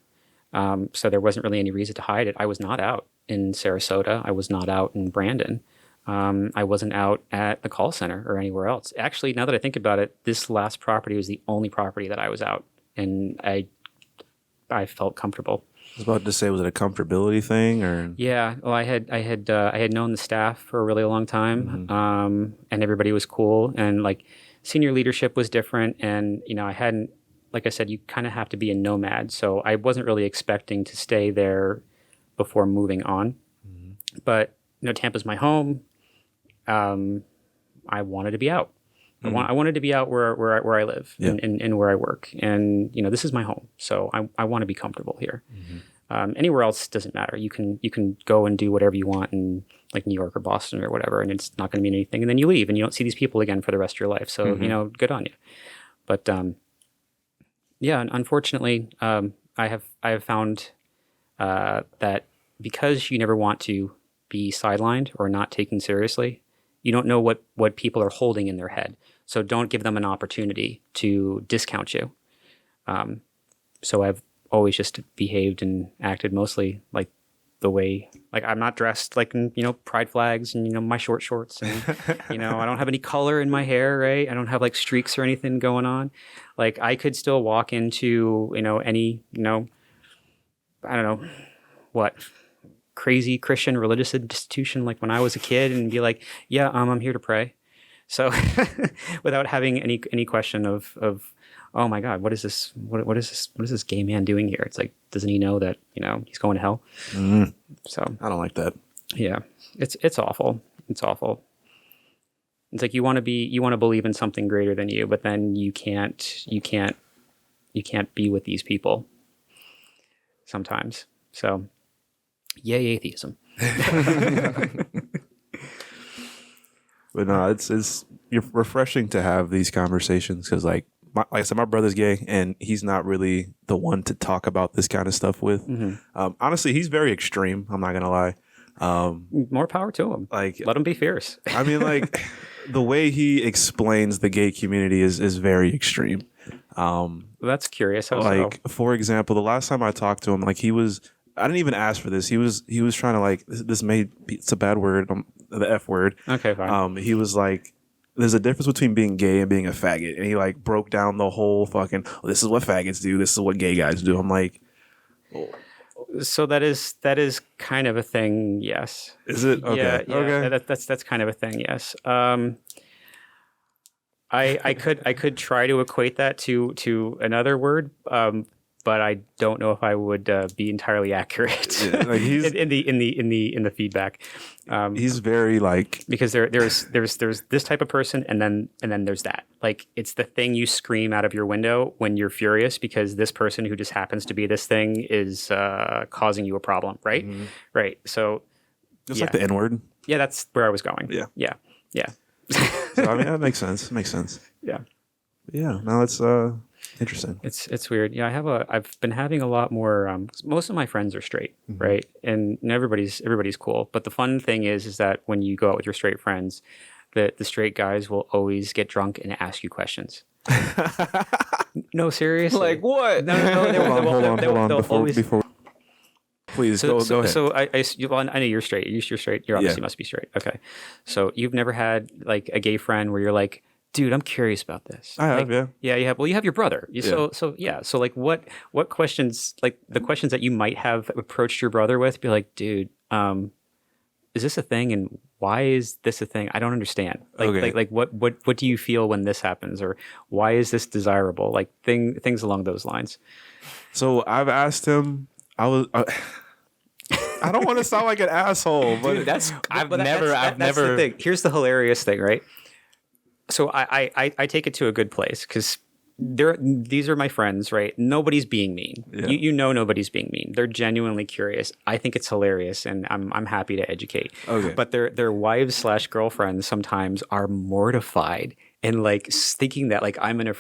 So there wasn't really any reason to hide it. I was not out in Sarasota. I was not out in Brandon. I wasn't out at the call center or anywhere else. Actually, now that I think about it, this last property was the only property that I was out, and I felt comfortable. I was about to say, was it a comfortability thing or? Yeah, well, I had known the staff for a really long time, and everybody was cool, and like senior leadership was different, and I hadn't, like I said, you kind of have to be a nomad, so I wasn't really expecting to stay there before moving on, but Tampa's my home. I wanted to be out. I wanted to be out where I live and where I work, and this is my home, so I want to be comfortable here. Anywhere else doesn't matter. You can go and do whatever you want in like New York or Boston or whatever, and it's not going to mean anything. And then you leave, and you don't see these people again for the rest of your life. So good on you. But unfortunately, I have found that because you never want to be sidelined or not taken seriously, you don't know what people are holding in their head. So don't give them an opportunity to discount you. So I've always just behaved and acted mostly like the way, like I'm not dressed like in, pride flags and, my short shorts and, I don't have any color in my hair, right? I don't have like streaks or anything going on. Like I could still walk into, any, I don't know what, crazy Christian religious institution like when I was a kid and be like, yeah, I'm here to pray. So without having any question of oh my God, what is this? What is this gay man doing here? It's like, doesn't he know that he's going to hell? So I don't like that. Yeah, it's awful. It's awful. It's like you want to believe in something greater than you, but then you can't be with these people sometimes. So yay atheism. But no, it's you're refreshing to have these conversations because like I said, my brother's gay and he's not really the one to talk about this kind of stuff with. Honestly, he's very extreme. I'm not gonna lie. More power to him. Like, let him be fierce. I mean, like the way he explains the gay community is very extreme. That's curious. How like, so? For example, the last time I talked to him, like I didn't even ask for this. He was trying to like it's a bad word, the F word. Okay, fine. He was like, there's a difference between being gay and being a faggot, and he like broke down the whole fucking. This is what faggots do. This is what gay guys do. I'm like, so that is kind of a thing. Yes. Is it? Okay. Yeah. Okay. That's kind of a thing. Yes. I could try to equate that to another word, but I don't know if I would be entirely accurate. Yeah, like he's in the feedback. He's very like, because there's this type of person, and then there's that. Like, it's the thing you scream out of your window when you're furious because this person who just happens to be this thing is causing you a problem, right? Right. So just like the N word. Yeah, that's where I was going. Yeah. So I mean, that makes sense. Makes sense. Yeah. Yeah. No, it's interesting. It's weird. Yeah, I've been having a lot more. Most of my friends are straight, right? And everybody's cool. But the fun thing is that when you go out with your straight friends, the straight guys will always get drunk and ask you questions. No, seriously. Like what? No. Hold on. Before. Please go ahead. So I know you're straight. You're straight. You obviously must be straight. Okay. So you've never had like a gay friend where you're like, dude, I'm curious about this. I have, yeah. Yeah, you have. Well, you have your brother. So like what questions, like the questions that you might have approached your brother with, be like, dude, is this a thing, and why is this a thing? I don't understand. Like what do you feel when this happens, or why is this desirable? Like things along those lines. So I've asked him. I don't want to sound like an asshole, but Dude, I've But never. that's the thing. Here's the hilarious thing, right? So I take it to a good place because these are my friends, right? Nobody's being mean. Yeah. You know nobody's being mean. They're genuinely curious. I think it's hilarious, and I'm happy to educate. Okay. But their wives / girlfriends sometimes are mortified and like thinking that like I'm gonna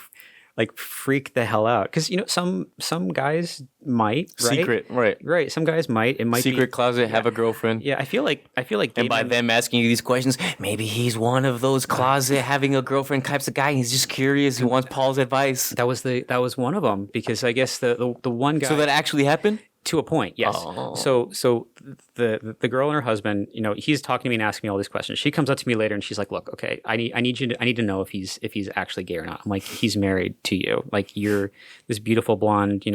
like freak the hell out because some guys might, right? Secret, right? Some guys might. It might Secret be, closet, have a girlfriend. Yeah, I feel like gay And by men- them asking you these questions, maybe he's one of those closet having a girlfriend types of guy. He's just curious. He wants Paul's advice. that was one of them because I guess the one guy. So that actually happened? To a point, yes. Oh. So the girl and her husband, he's talking to me and asking me all these questions. She comes up to me later and she's like, "Look, okay, I need to know if he's actually gay or not." I'm like, "He's married to you. Like you're this beautiful blonde,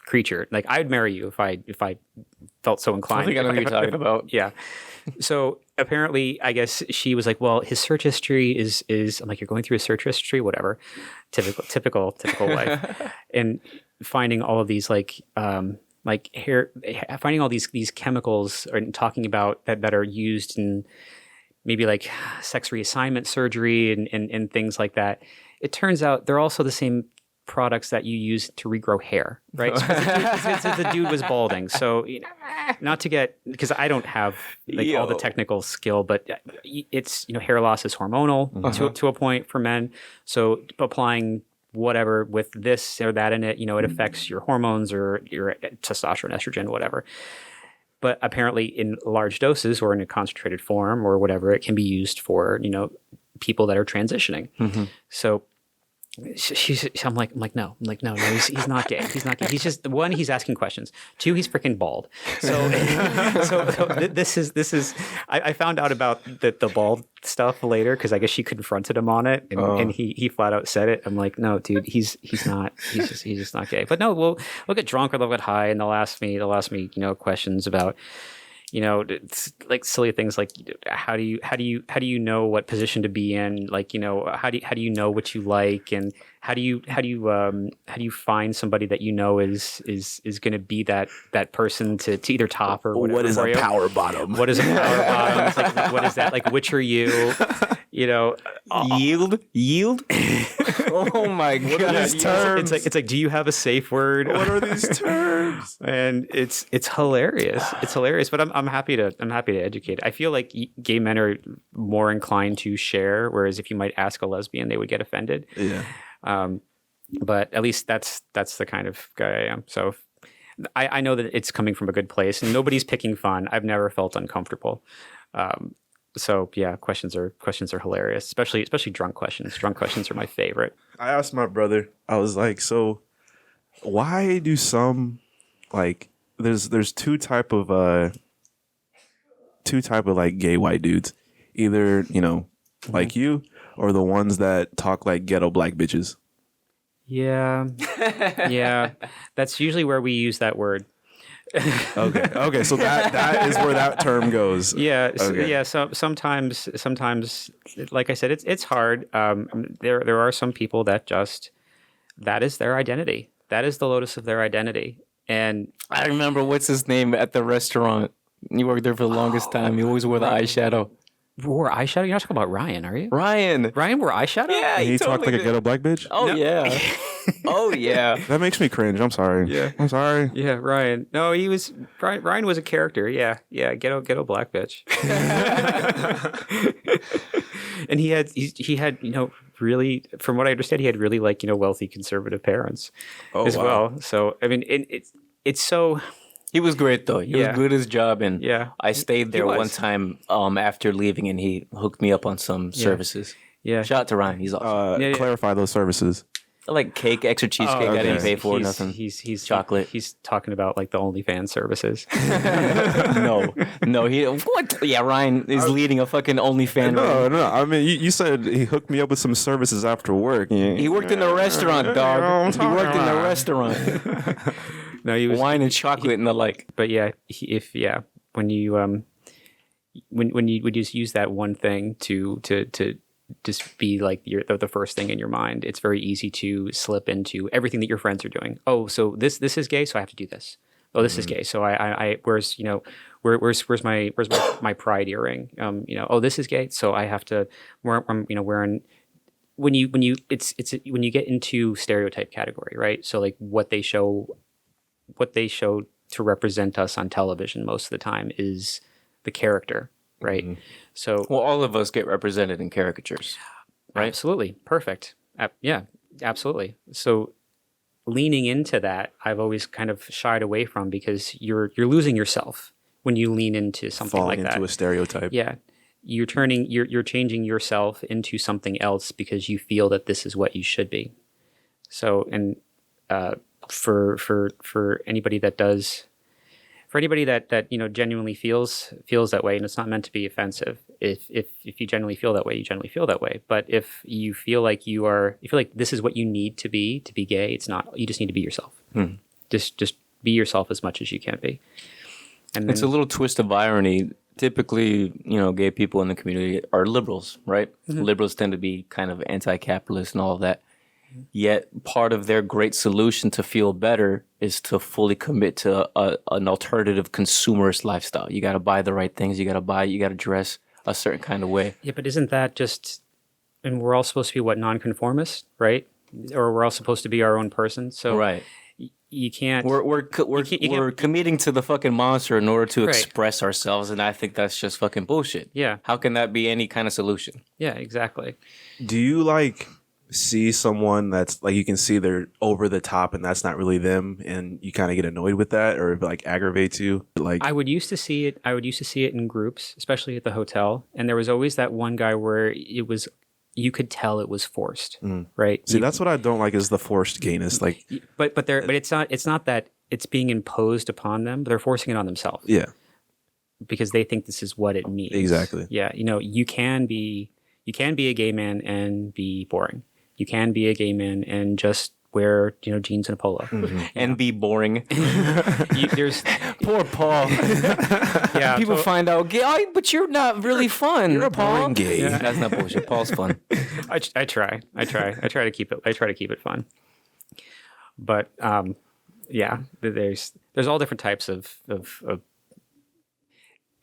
creature. Like I'd marry you if I felt so I inclined." think I know what you're talking about. Yeah. So apparently, I guess she was like, "Well, his search history is." I'm like, "You're going through his search history, whatever." Typical wife, and finding all of these finding all these chemicals and talking about that are used in maybe like sex reassignment surgery and things like that. It turns out they're also the same products that you use to regrow hair, right? So the dude was balding. So not to get, because I don't have all the technical skill, but it's, hair loss is hormonal to a point for men. So applying whatever with this or that in it, it affects your hormones or your testosterone, estrogen, whatever. But apparently in large doses or in a concentrated form or whatever, it can be used for, people that are transitioning. So I'm like, no, he's not gay. He's not gay. He's just, one, he's asking questions. Two, he's freaking bald. So this is, I found out about the bald stuff later because I guess she confronted him on it and he flat out said it. I'm like, no, dude, he's just not gay. But no, we'll get drunk or they'll get high and they'll ask me, questions about, it's like silly things like how do you know what position to be in? Like, how do you know what you like, and how do you find somebody that is going to be that person to either top or whatever. What is a power bottom? What is a power bottom? It's like, what is that? Like, which are you? Yield. Oh my god! These terms? It's like, do you have a safe word? What are these terms? And it's hilarious. It's hilarious. But I'm happy to educate. I feel like gay men are more inclined to share, whereas if you might ask a lesbian, they would get offended. Yeah. But at least that's the kind of guy I am. So I know that it's coming from a good place, and nobody's picking fun. I've never felt uncomfortable. So yeah, questions are hilarious, especially drunk questions. Drunk questions are my favorite. I asked my brother, I was like, so why do some, like, there's two type of like gay white dudes, either, like you, or the ones that talk like ghetto black bitches. Yeah. Yeah. That's usually where we use that word. Okay. So that is where that term goes. Yeah. Okay. Yeah. So sometimes, like I said, it's hard. There are some people that that is their identity. That is the lotus of their identity. And I remember what's his name at the restaurant. You worked there for the longest time. He always wore the eyeshadow. wore eyeshadow. You're not talking about Ryan, are you? Ryan wore eyeshadow? Yeah, He totally talked like did. a ghetto black bitch. Oh yeah. Oh yeah. That makes me cringe. I'm sorry. Yeah. I'm sorry. Yeah, Ryan. No, Ryan was a character. Yeah, ghetto black bitch. And he had really, from what I understand, he had really wealthy conservative parents as wow. well. So I mean, it's so. He was great though. He was Yeah. good at his job, and Yeah. I stayed there was. one time after leaving, and he hooked me up on some services. Yeah. Shout out to Ryan. He's awesome. Yeah. Clarify those services. Like cake, extra cheesecake. I didn't okay. pay for He's- nothing. He's Chocolate. He's talking about like the OnlyFans services. No. He what? Yeah, Ryan is leading a fucking OnlyFans. No. I mean, you said he hooked me up with some services after work. He worked in the restaurant, dog. He worked in the restaurant. No, he was. Wine and chocolate and the like. But yeah, when you when you would just use that one thing to just be like the first thing in your mind, it's very easy to slip into everything that your friends are doing. Oh, so this is gay, so I have to do this. Oh, this is gay, so I whereas where's my pride earring? Oh, this is gay, so I have to wearing. When you when you get into stereotype category, right? So like what they show to represent us on television most of the time is the character, right? Mm-hmm. So Well, all of us get represented in caricatures, right? absolutely perfect. Yeah, absolutely. So leaning into that, I've always kind of shied away from, because you're losing yourself when you lean into something Falling like that. into a stereotype. Yeah. You're changing yourself into something else because you feel that this is what you should be. So, and for anybody that genuinely feels that way, and it's not meant to be offensive. If you genuinely feel that way, you genuinely feel that way. But if you feel like this is what you need to be gay, it's not. You just need to be yourself. Just be yourself as much as you can be. And then, It's a little twist of irony. Typically, gay people in the community are liberals, right? Mm-hmm. Liberals tend to be kind of anti-capitalist and all of that. Yet part of their great solution to feel better is to fully commit to an alternative consumerist lifestyle. You got to buy the right things. You got to dress a certain kind of way. yeah, but isn't that just? And we're all supposed to be nonconformists, right? Or we're all supposed to be our own person. So Right. You can't. We're committing to the fucking monster in order to Right. express ourselves, and I think that's just fucking bullshit. Yeah. How can that be any kind of solution? Yeah, exactly. Do you see someone that's you can see they're over the top and that's not really them, and you kind of get annoyed with that, or it aggravates you? I would used to see it in groups, especially at the hotel, and there was always that one guy where you could tell it was forced, right? See, that's what I don't like, is the forced gayness. But it's not that it's being imposed upon them, but they're forcing it on themselves. Yeah, because they think this is what it means. Exactly. Yeah, you can be a gay man and be boring. You can be a gay man and just wear jeans and a polo And be boring. There's Poor Paul. yeah People find out gay, but you're not really fun. You're a boring gay. Yeah. That's not bullshit. Paul's fun. I try to keep it fun, but yeah, there's all different types of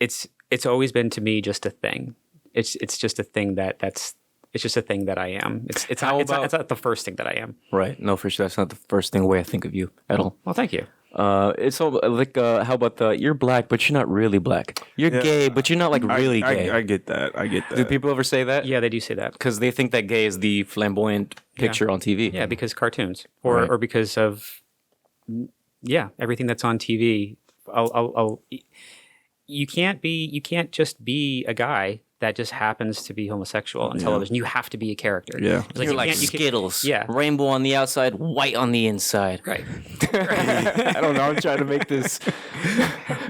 it's always been to me just a thing. It's just a thing it's just a thing that I am. It's not the first thing that I am. Right. No, for sure. That's not the first way I think of you at all. Well, thank you. It's all how about you're black, but you're not really black. You're gay, but you're not really gay. I get that. Do people ever say that? Yeah, they do say that. Because they think that gay is the flamboyant picture on TV. Yeah, because cartoons or because of everything that's on TV. You can't just be a guy that just happens to be homosexual on television. You have to be a character. Yeah. You're like Skittles. Yeah. Rainbow on the outside, white on the inside. Right. I don't know. I'm trying to make this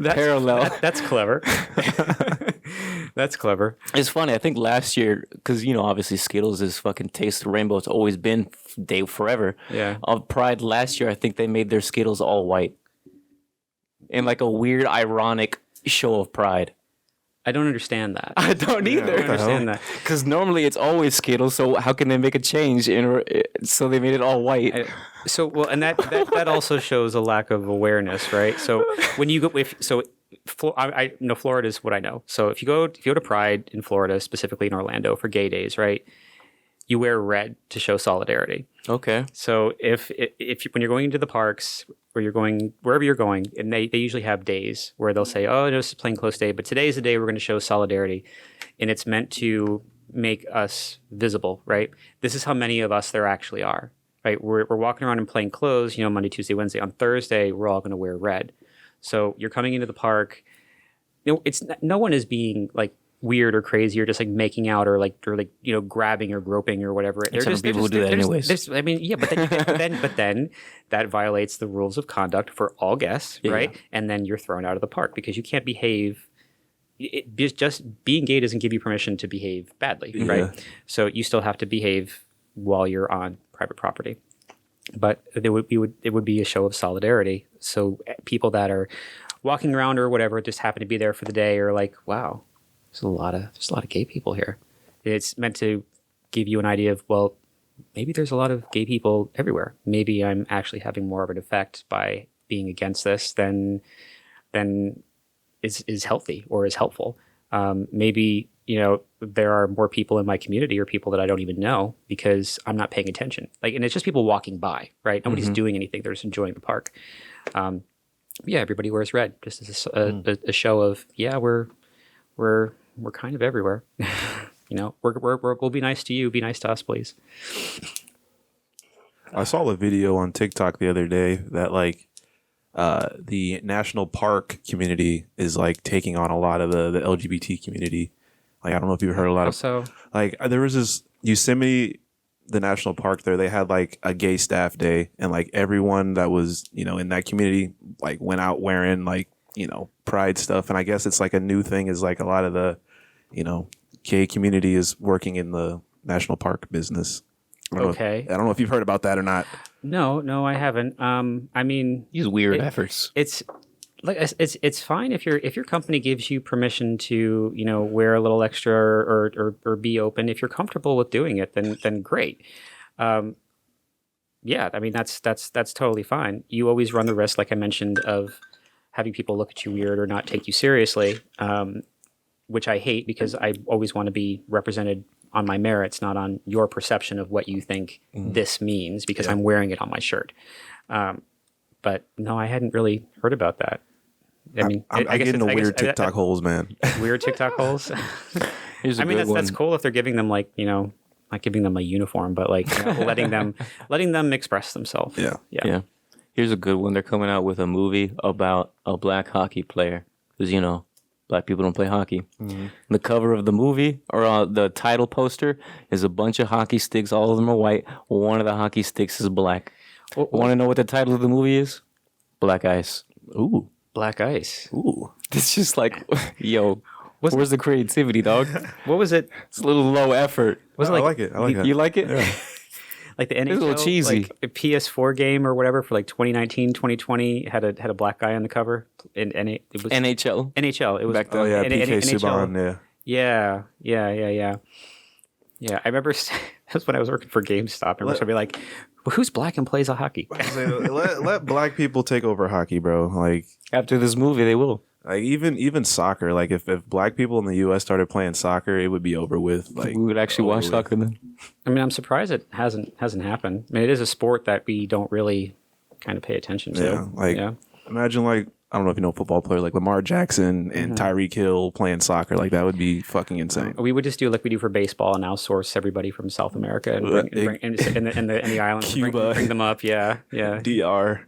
parallel. That's clever. That's clever. It's funny. I think last year, because, obviously Skittles is fucking taste of rainbow. It's always been forever. Yeah. Of Pride last year, I think they made their Skittles all white. In a weird, ironic show of pride. I don't understand that. I don't either. I don't understand that. Because normally it's always Skittles, so how can they make a change? So they made it all white. And that also shows a lack of awareness, right? So when you go, I know Florida is what I know. So if you go to Pride in Florida, specifically in Orlando for gay days, right? You wear red to show solidarity. Okay. So if when you're going into the parks, or you're going wherever you're going, and they usually have days where they'll say, oh, no, it's a plainclothes day, but today's the day we're going to show solidarity, and it's meant to make us visible, right? This is how many of us there actually are, right? We're walking around in plain clothes, Monday, Tuesday, Wednesday. On Thursday, we're all going to wear red. So you're coming into the park. It's no one is being weird or crazy or just making out or grabbing or groping or whatever. Some people who do that anyways. But then that violates the rules of conduct for all guests, right? And then you're thrown out of the park because you can't behave. Just being gay doesn't give you permission to behave badly, right? So you still have to behave while you're on private property. But it would be a show of solidarity. So people that are walking around or whatever just happen to be there for the day are like, wow. There's a lot of gay people here. It's meant to give you an idea of, well, maybe there's a lot of gay people everywhere. Maybe I'm actually having more of an effect by being against this than is healthy or is helpful. Maybe, there are more people in my community or people that I don't even know because I'm not paying attention. And it's just people walking by, right? Nobody's doing anything. They're just enjoying the park. Yeah, everybody wears red just as a show of, yeah, we're kind of everywhere. We'll be nice to you. Be nice to us, please. I saw a video on TikTok the other day that the national park community is taking on a lot of the LGBT community. I don't know if you've heard a lot of. So there was this Yosemite, the national park there. They had a gay staff day, and everyone that was in that community went out wearing pride stuff. And I guess it's a new thing is a lot of the gay community is working in the national park business. I don't know if you've heard about that or not. No, I haven't. I mean, these weird efforts. It's fine if your company gives you permission to wear a little extra or be open. If you're comfortable with doing it, then great. Yeah, I mean that's totally fine. You always run the risk, like I mentioned, of having people look at you weird or not take you seriously, which I hate because I always want to be represented on my merits, not on your perception of what you think this means because I'm wearing it on my shirt. But no, I hadn't really heard about that. I mean, I get into weird TikTok holes, man. Weird TikTok holes. I mean, that's cool if they're giving them not giving them a uniform, but letting them express themselves. Yeah. Here's a good one. They're coming out with a movie about a black hockey player because black people don't play hockey. The cover of the movie or the title poster is a bunch of hockey sticks. All of them are white. One of the hockey sticks is black. Want to know what the title of the movie is? Black Ice. Ooh, Black Ice. Ooh, it's just yo. Where's the creativity, dog? What was it? It's a little low effort. Was it I like it. I like it. You like it? Yeah. The NHL, it's a little cheesy. A PS4 game or whatever for 2019, 2020 had a black guy on the cover. It was NHL. NHL. It was back then. Oh yeah, PK NHL. Subban. Yeah. Yeah, I remember that's when I was working for GameStop. I remember somebody well, who's black and plays a hockey? let black people take over hockey, bro. After this movie, they will. Even soccer. If black people in the U.S. started playing soccer, it would be over with. We would actually watch soccer then. I mean, I'm surprised it hasn't happened. I mean, it is a sport that we don't really kind of pay attention to. Yeah, imagine I don't know if you know football players like Lamar Jackson and Tyreek Hill playing soccer. That would be fucking insane. We would just do like we do for baseball and outsource everybody from South America and bring in the islands, Cuba, bring them up. Yeah. DR.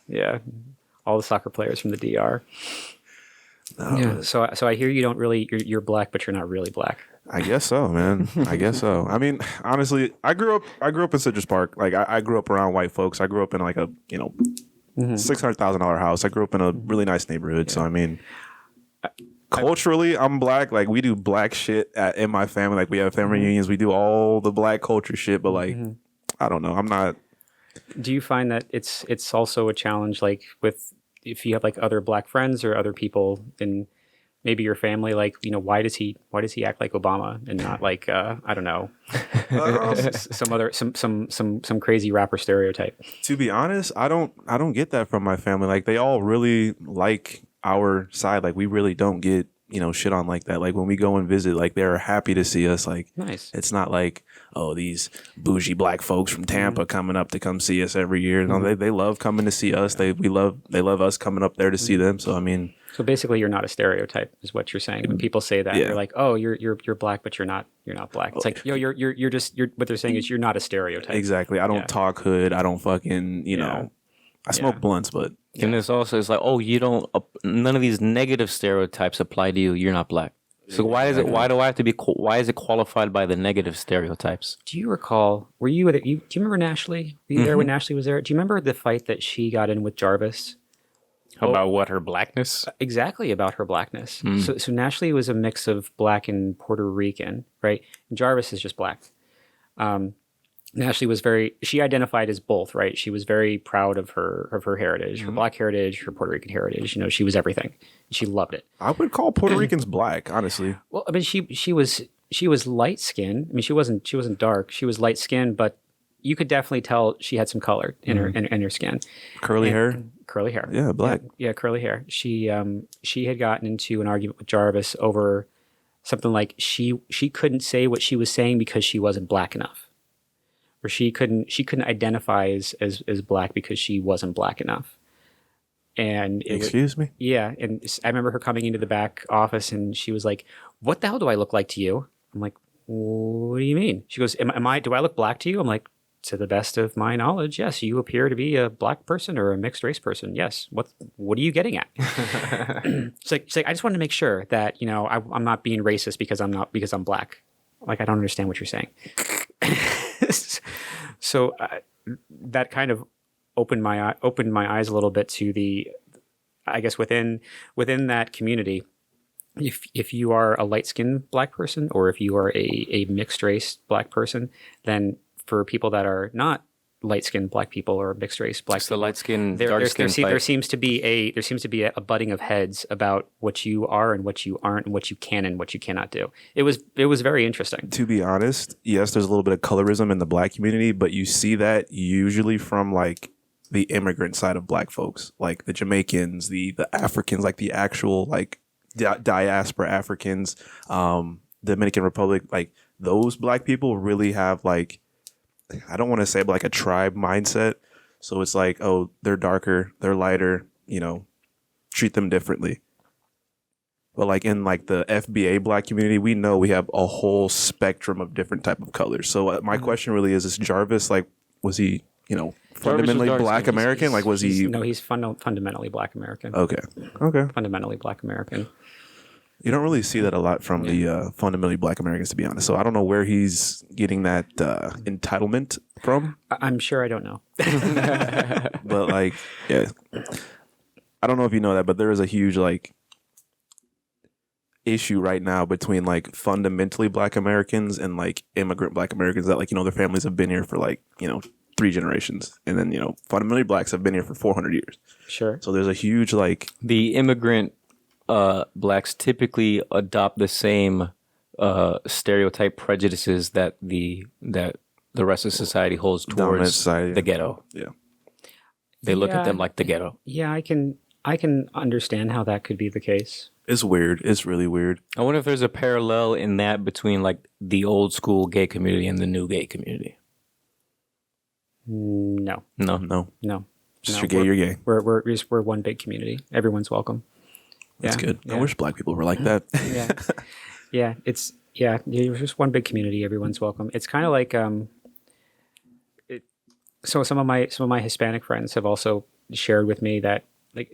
Yeah. All the soccer players from the DR. Yeah. So I hear you don't really you're black, but you're not really black. I guess so, man. I guess so. I mean, honestly, I grew up in Citrus Park. I grew up around white folks. I grew up in a $600,000 house. I grew up in a really nice neighborhood. Yeah. So I mean, culturally, I'm black. We do black shit in my family. We have family reunions. We do all the black culture shit. But I don't know. I'm not. Do you find that it's also a challenge? With if you have other black friends or other people in maybe your family, why does he act like Obama and not I don't know, some crazy rapper stereotype? To be honest, I don't get that from my family. They all really like our side. We really don't get shit on like that. When we go and visit, they're happy to see us. Nice. It's not these bougie black folks from Tampa coming up to come see us every year. No, they love coming to see us. They love us coming up there to see them. So I mean, so basically, you're not a stereotype, is what you're saying. When people say that, you're like, oh, you're black, but you're not black. It's you're what they're saying is you're not a stereotype. Exactly. I don't talk hood. I don't fucking I smoke blunts, but. And this also is you don't, none of these negative stereotypes apply to you. You're not black. So why is it qualified by the negative stereotypes? Do you recall, do you remember Nashley? Were you there when Nashley was there? Do you remember the fight that she got in with Jarvis? About what, her blackness? Exactly, about her blackness. So Nashley was a mix of black and Puerto Rican, right? And Jarvis is just black. Nashley she identified as both, right? She was very proud of her heritage, her black heritage, her Puerto Rican heritage. She was everything. She loved it. I would call Puerto Ricans black, honestly. Well, I mean, she was light skinned. I mean, she wasn't dark. She was light skinned, but you could definitely tell she had some color in her skin. Curly hair. Curly hair. Yeah, black. Yeah, curly hair. She had gotten into an argument with Jarvis over something like she couldn't say what she was saying because she wasn't black enough, or she couldn't identify as black because she wasn't black enough. And Excuse me? Yeah, and I remember her coming into the back office and she was like, "What the hell do I look like to you?" I'm like, "What do you mean?" She goes, "Am I? Do I look black to you?" I'm like, "To the best of my knowledge, yes. You appear to be a black person or a mixed race person. Yes. What are you getting at?" She's like, "I just wanted to make sure that I'm not being racist because I'm black." Like, I don't understand what you're saying. So that kind of opened my eyes a little bit to I guess within that community. If you are a light-skinned black person, or if you are a mixed race black person, then for people that are not light-skinned black people or mixed race black people, the light-skinned, dark-skinned there seems to be a butting of heads about what you are and what you aren't, and what you can and what you cannot do. It was very interesting. To be honest, yes, there's a little bit of colorism in the black community, but you see that usually from like the immigrant side of black folks, like the Jamaicans, the Africans, like the actual like diaspora Africans, Dominican Republic, like those black people really have like, I don't want to say like a tribe mindset. So it's like, oh, they're darker, they're lighter, treat them differently. But like in like the FBA black community, we know we have a whole spectrum of different type of colors. So my question really is Jarvis, like, was he, fundamentally black American? Like, was he? No, he's fundamentally black American. Okay. Fundamentally black American. You don't really see that a lot from the fundamentally black Americans, to be honest. So I don't know where he's getting that entitlement from. I'm sure I don't know. But like, yeah, I don't know if you know that, but there is a huge like issue right now between like fundamentally black Americans and like immigrant black Americans that like, their families have been here for like, 3 generations. And then, fundamentally blacks have been here for 400 years. Sure. So there's a huge like... The immigrant blacks typically adopt the same stereotype prejudices that the rest of society holds towards society. The ghetto. Yeah. They look at them like the ghetto. Yeah, I can understand how that could be the case. It's weird. It's really weird. I wonder if there's a parallel in that between like the old school gay community and the new gay community. No. Just you're gay, you're gay. We're one big community. Everyone's welcome. That's good. I wish black people were like that. You're just one big community. Everyone's welcome. It's kind of like so some of my Hispanic friends have also shared with me that like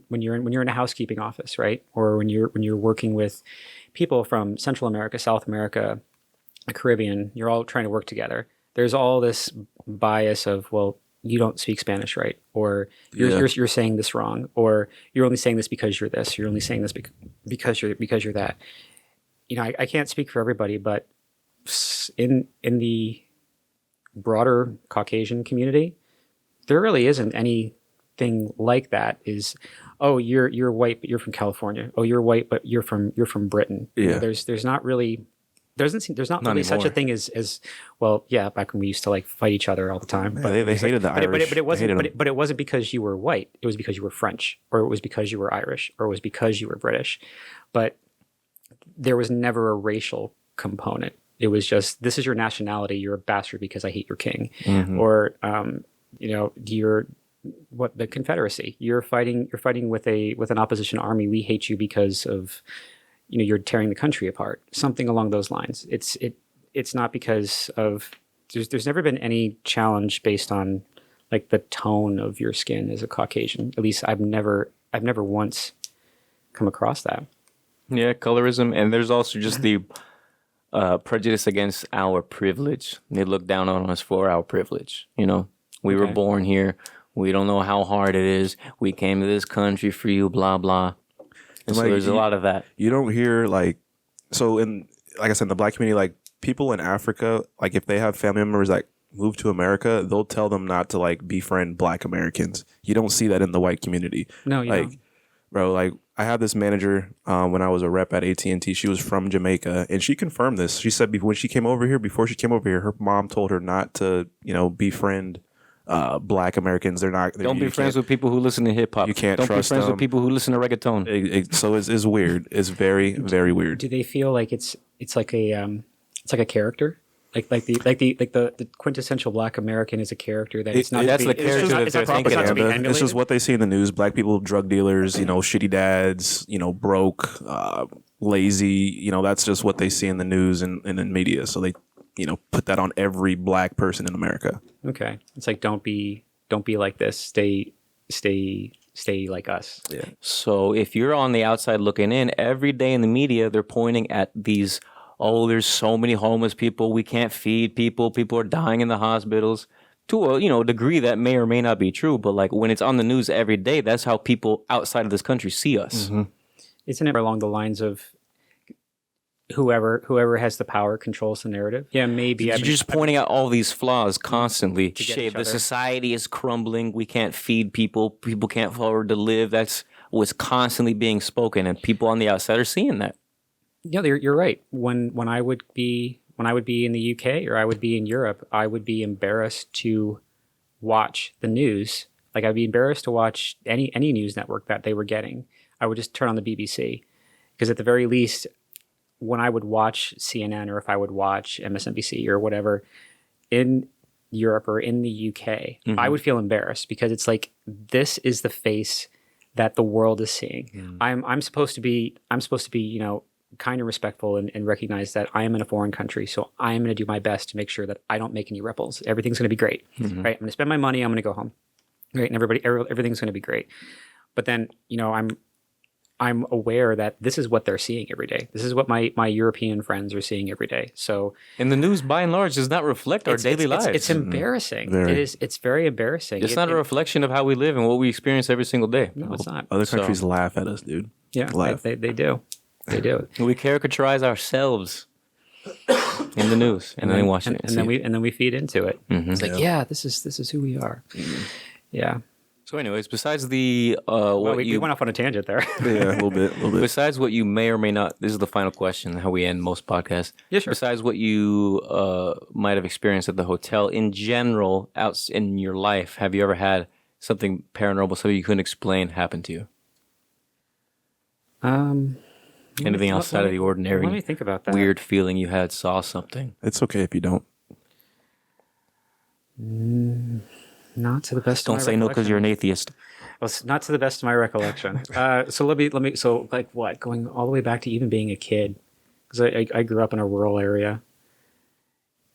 when you're in a housekeeping office, right, or when you're working with people from Central America, South America, the Caribbean, you're all trying to work together. There's all this bias of, well, you don't speak Spanish right, or you're saying this wrong, or you're only saying this because you're this, you're only saying this because you're that. I can't speak for everybody, but in the broader Caucasian community, there really isn't anything like that. Is, oh, you're white but you're from California. Oh, you're white but you're from Britain. Yeah. There's not really. There's not really such a thing as well. Yeah, back when we used to like fight each other all the time. But they hated the Irish. But it wasn't because you were white. It was because you were French, or it was because you were Irish, or it was because you were British. But there was never a racial component. It was just, this is your nationality. You're a bastard because I hate your king, or you're the Confederacy. You're fighting with an opposition army. We hate you because of. You're tearing the country apart, something along those lines. It's not because of, there's never been any challenge based on like the tone of your skin as a Caucasian. At least I've never once come across that. Yeah, colorism. And there's also just the prejudice against our privilege. They look down on us for our privilege. We were born here. We don't know how hard it is. We came to this country for you, blah, blah. And so there's a lot of that. You don't hear like I said, in the black community, like people in Africa, like if they have family members like move to America, they'll tell them not to like befriend black Americans. You don't see that in the white community. No, you don't. Bro, like I had this manager when I was a rep at AT&T. She was from Jamaica, and she confirmed this. She said when she came over here, before she came over here, her mom told her not to, befriend Black Americans. Don't be friends with people who listen to hip hop. You can't Don't trust be friends them. with people who listen to reggaeton. So it's weird. It's very, very weird. Do they feel like it's like a character? Like the quintessential Black American is a character that it's not. That's to be, the character it's not, that it's they're not, it's not to be Propaganda. It's just emulated. what they see in the news. Black people, drug dealers, shitty dads, broke, lazy. That's just what they see in the news and in media. So they, put that on every Black person in America. Okay, it's like don't be like this. Stay like us. Yeah. So if you're on the outside looking in, every day in the media, they're pointing at these, oh, there's so many homeless people. We can't feed people. People are dying in the hospitals. To a degree that may or may not be true. But like when it's on the news every day, that's how people outside of this country see us. Mm-hmm. Isn't it along the lines of whoever has the power controls the narrative? Yeah, maybe. You're just pointing out all these flaws constantly. get Shit, each the other. society is crumbling. We can't feed people. People can't afford to live. That's what's constantly being spoken, and people on the outside are seeing that. Yeah, you're right. When I would be in the UK or I would be in Europe, I would be embarrassed to watch the news. Like I'd be embarrassed to watch any news network that they were getting. I would just turn on the BBC because at the very least, when I would watch CNN or if I would watch MSNBC or whatever in Europe or in the UK, I would feel embarrassed because it's like this is the face that the world is seeing. I'm supposed to be kind and respectful and recognize that I am in a foreign country. So I am going to do my best to make sure that I don't make any ripples. Everything's going to be great, right? I'm going to spend my money. I'm going to go home, right? And everything's going to be great. But then, I'm aware that this is what they're seeing every day. This is what my European friends are seeing every day. So, And the news, by and large, does not reflect our daily lives. It's embarrassing. Very. It is. It's very embarrassing. It's not a reflection of how we live and what we experience every single day. No, it's not. Other countries laugh at us, dude. Yeah, Laugh. they do. They do. We caricaturize ourselves in the news, and then we watch it, and then we feed into it. It's like, Yeah. this is who we are. Yeah. So, anyways, besides the Well, we went off on a tangent there. Yeah, a little bit. besides what you may or may not, this is the final question, how we end most podcasts. Yeah, sure. Besides what you might have experienced at the hotel, in general, out in your life, have you ever had something paranormal, something you couldn't explain, happen to you? Anything outside of the ordinary? Let me think about that. Weird feeling you had, saw something. It's okay if you don't. Not to the best. Don't of my say no because recollection. you're an atheist. Well, it's not to the best of my recollection. So let me. So like what? Going all the way back to even being a kid, because I grew up in a rural area.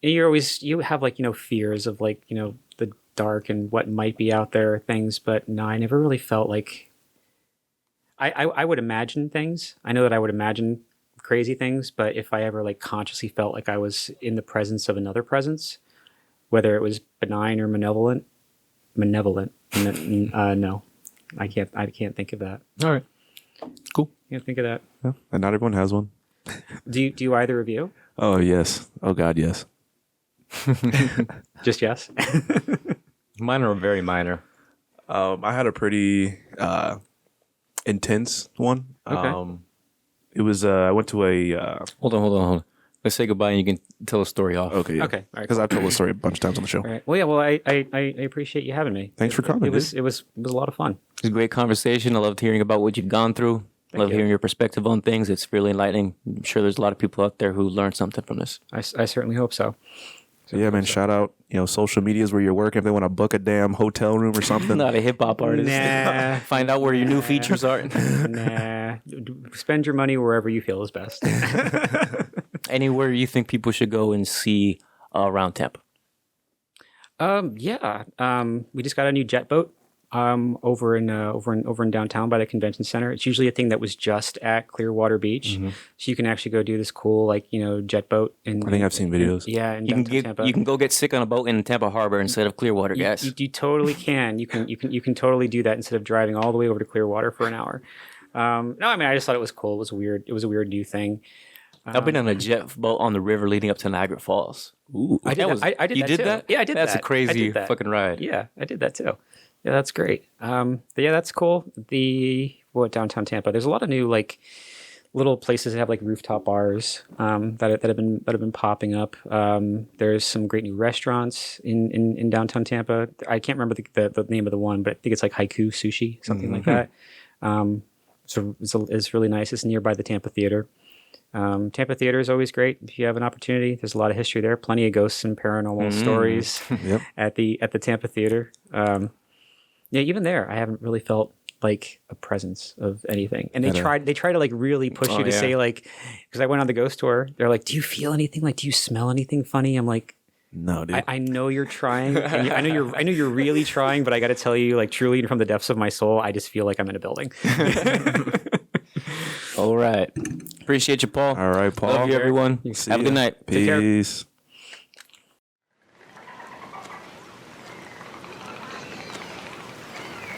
And you have like fears of like the dark and what might be out there, things. But no, I never really felt like. I would imagine things. I know that I would imagine crazy things, but if I ever like consciously felt like I was in the presence of another presence, whether it was benign or malevolent, no, I can't think of that. All right. Cool. Can't think of that. Yeah, and not everyone has one. Do you either of you? Oh, yes. Oh, God, yes. Just yes. Mine are very minor. I had a pretty intense one. Okay. It was, I went to a... Hold on. Let's say goodbye and you can tell a story off. Okay, yeah. Okay, all right, Because I've told the story a bunch of times on the show. All right. Well, yeah. Well, I appreciate you having me. Thanks for coming, It was a lot of fun. It's a great conversation. I loved hearing about what you've gone through. Love you. hearing your perspective on things. It's really enlightening. I'm sure there's a lot of people out there who learned something from this. I certainly hope so. So, yeah, man, shout out, social medias where you're working. If they want to book a damn hotel room or something. Not a hip hop artist. Nah. Find out where your new features are. Nah. Spend your money wherever you feel is best. Anywhere you think people should go and see around Tampa. Yeah. We just got a new jet boat. Over in downtown by the convention center. It's usually a thing that was just at Clearwater Beach, so you can actually go do this cool jet boat. And I think I've seen videos. Yeah, in You can downtown Tampa. you can go get sick on a boat in Tampa Harbor instead of Clearwater, guys. You totally can. You can totally do that instead of driving all the way over to Clearwater for an hour. No, I mean I just thought it was cool. It was weird. It was a weird new thing. I've been on a jet boat on the river leading up to Niagara Falls. Ooh. I did that. I did You that did too. that? Yeah, I did That's that. a crazy I did that. fucking ride. Yeah, I did that too. Yeah, that's great. But yeah, that's cool. Downtown Tampa? There's a lot of new like little places that have like rooftop bars that have been popping up. There's some great new restaurants in downtown Tampa. I can't remember the name of the one, but I think it's like Haiku Sushi, something like that. It's really nice. It's nearby the Tampa Theater. Tampa Theater is always great if you have an opportunity. There's a lot of history there. Plenty of ghosts and paranormal stories Yep. at the Tampa Theater. Yeah, even there, I haven't really felt like a presence of anything. And they try to like really push you to say like, because I went on the ghost tour, they're like, do you feel anything? Like, do you smell anything funny? I'm like, No, dude. I know you're trying. And I know you're really trying, but I got to tell you, like, truly from the depths of my soul, I just feel like I'm in a building. All right. Appreciate you, Paul. All right, Paul. Love you, everyone. See Have a ya. good night. Take care. Peace.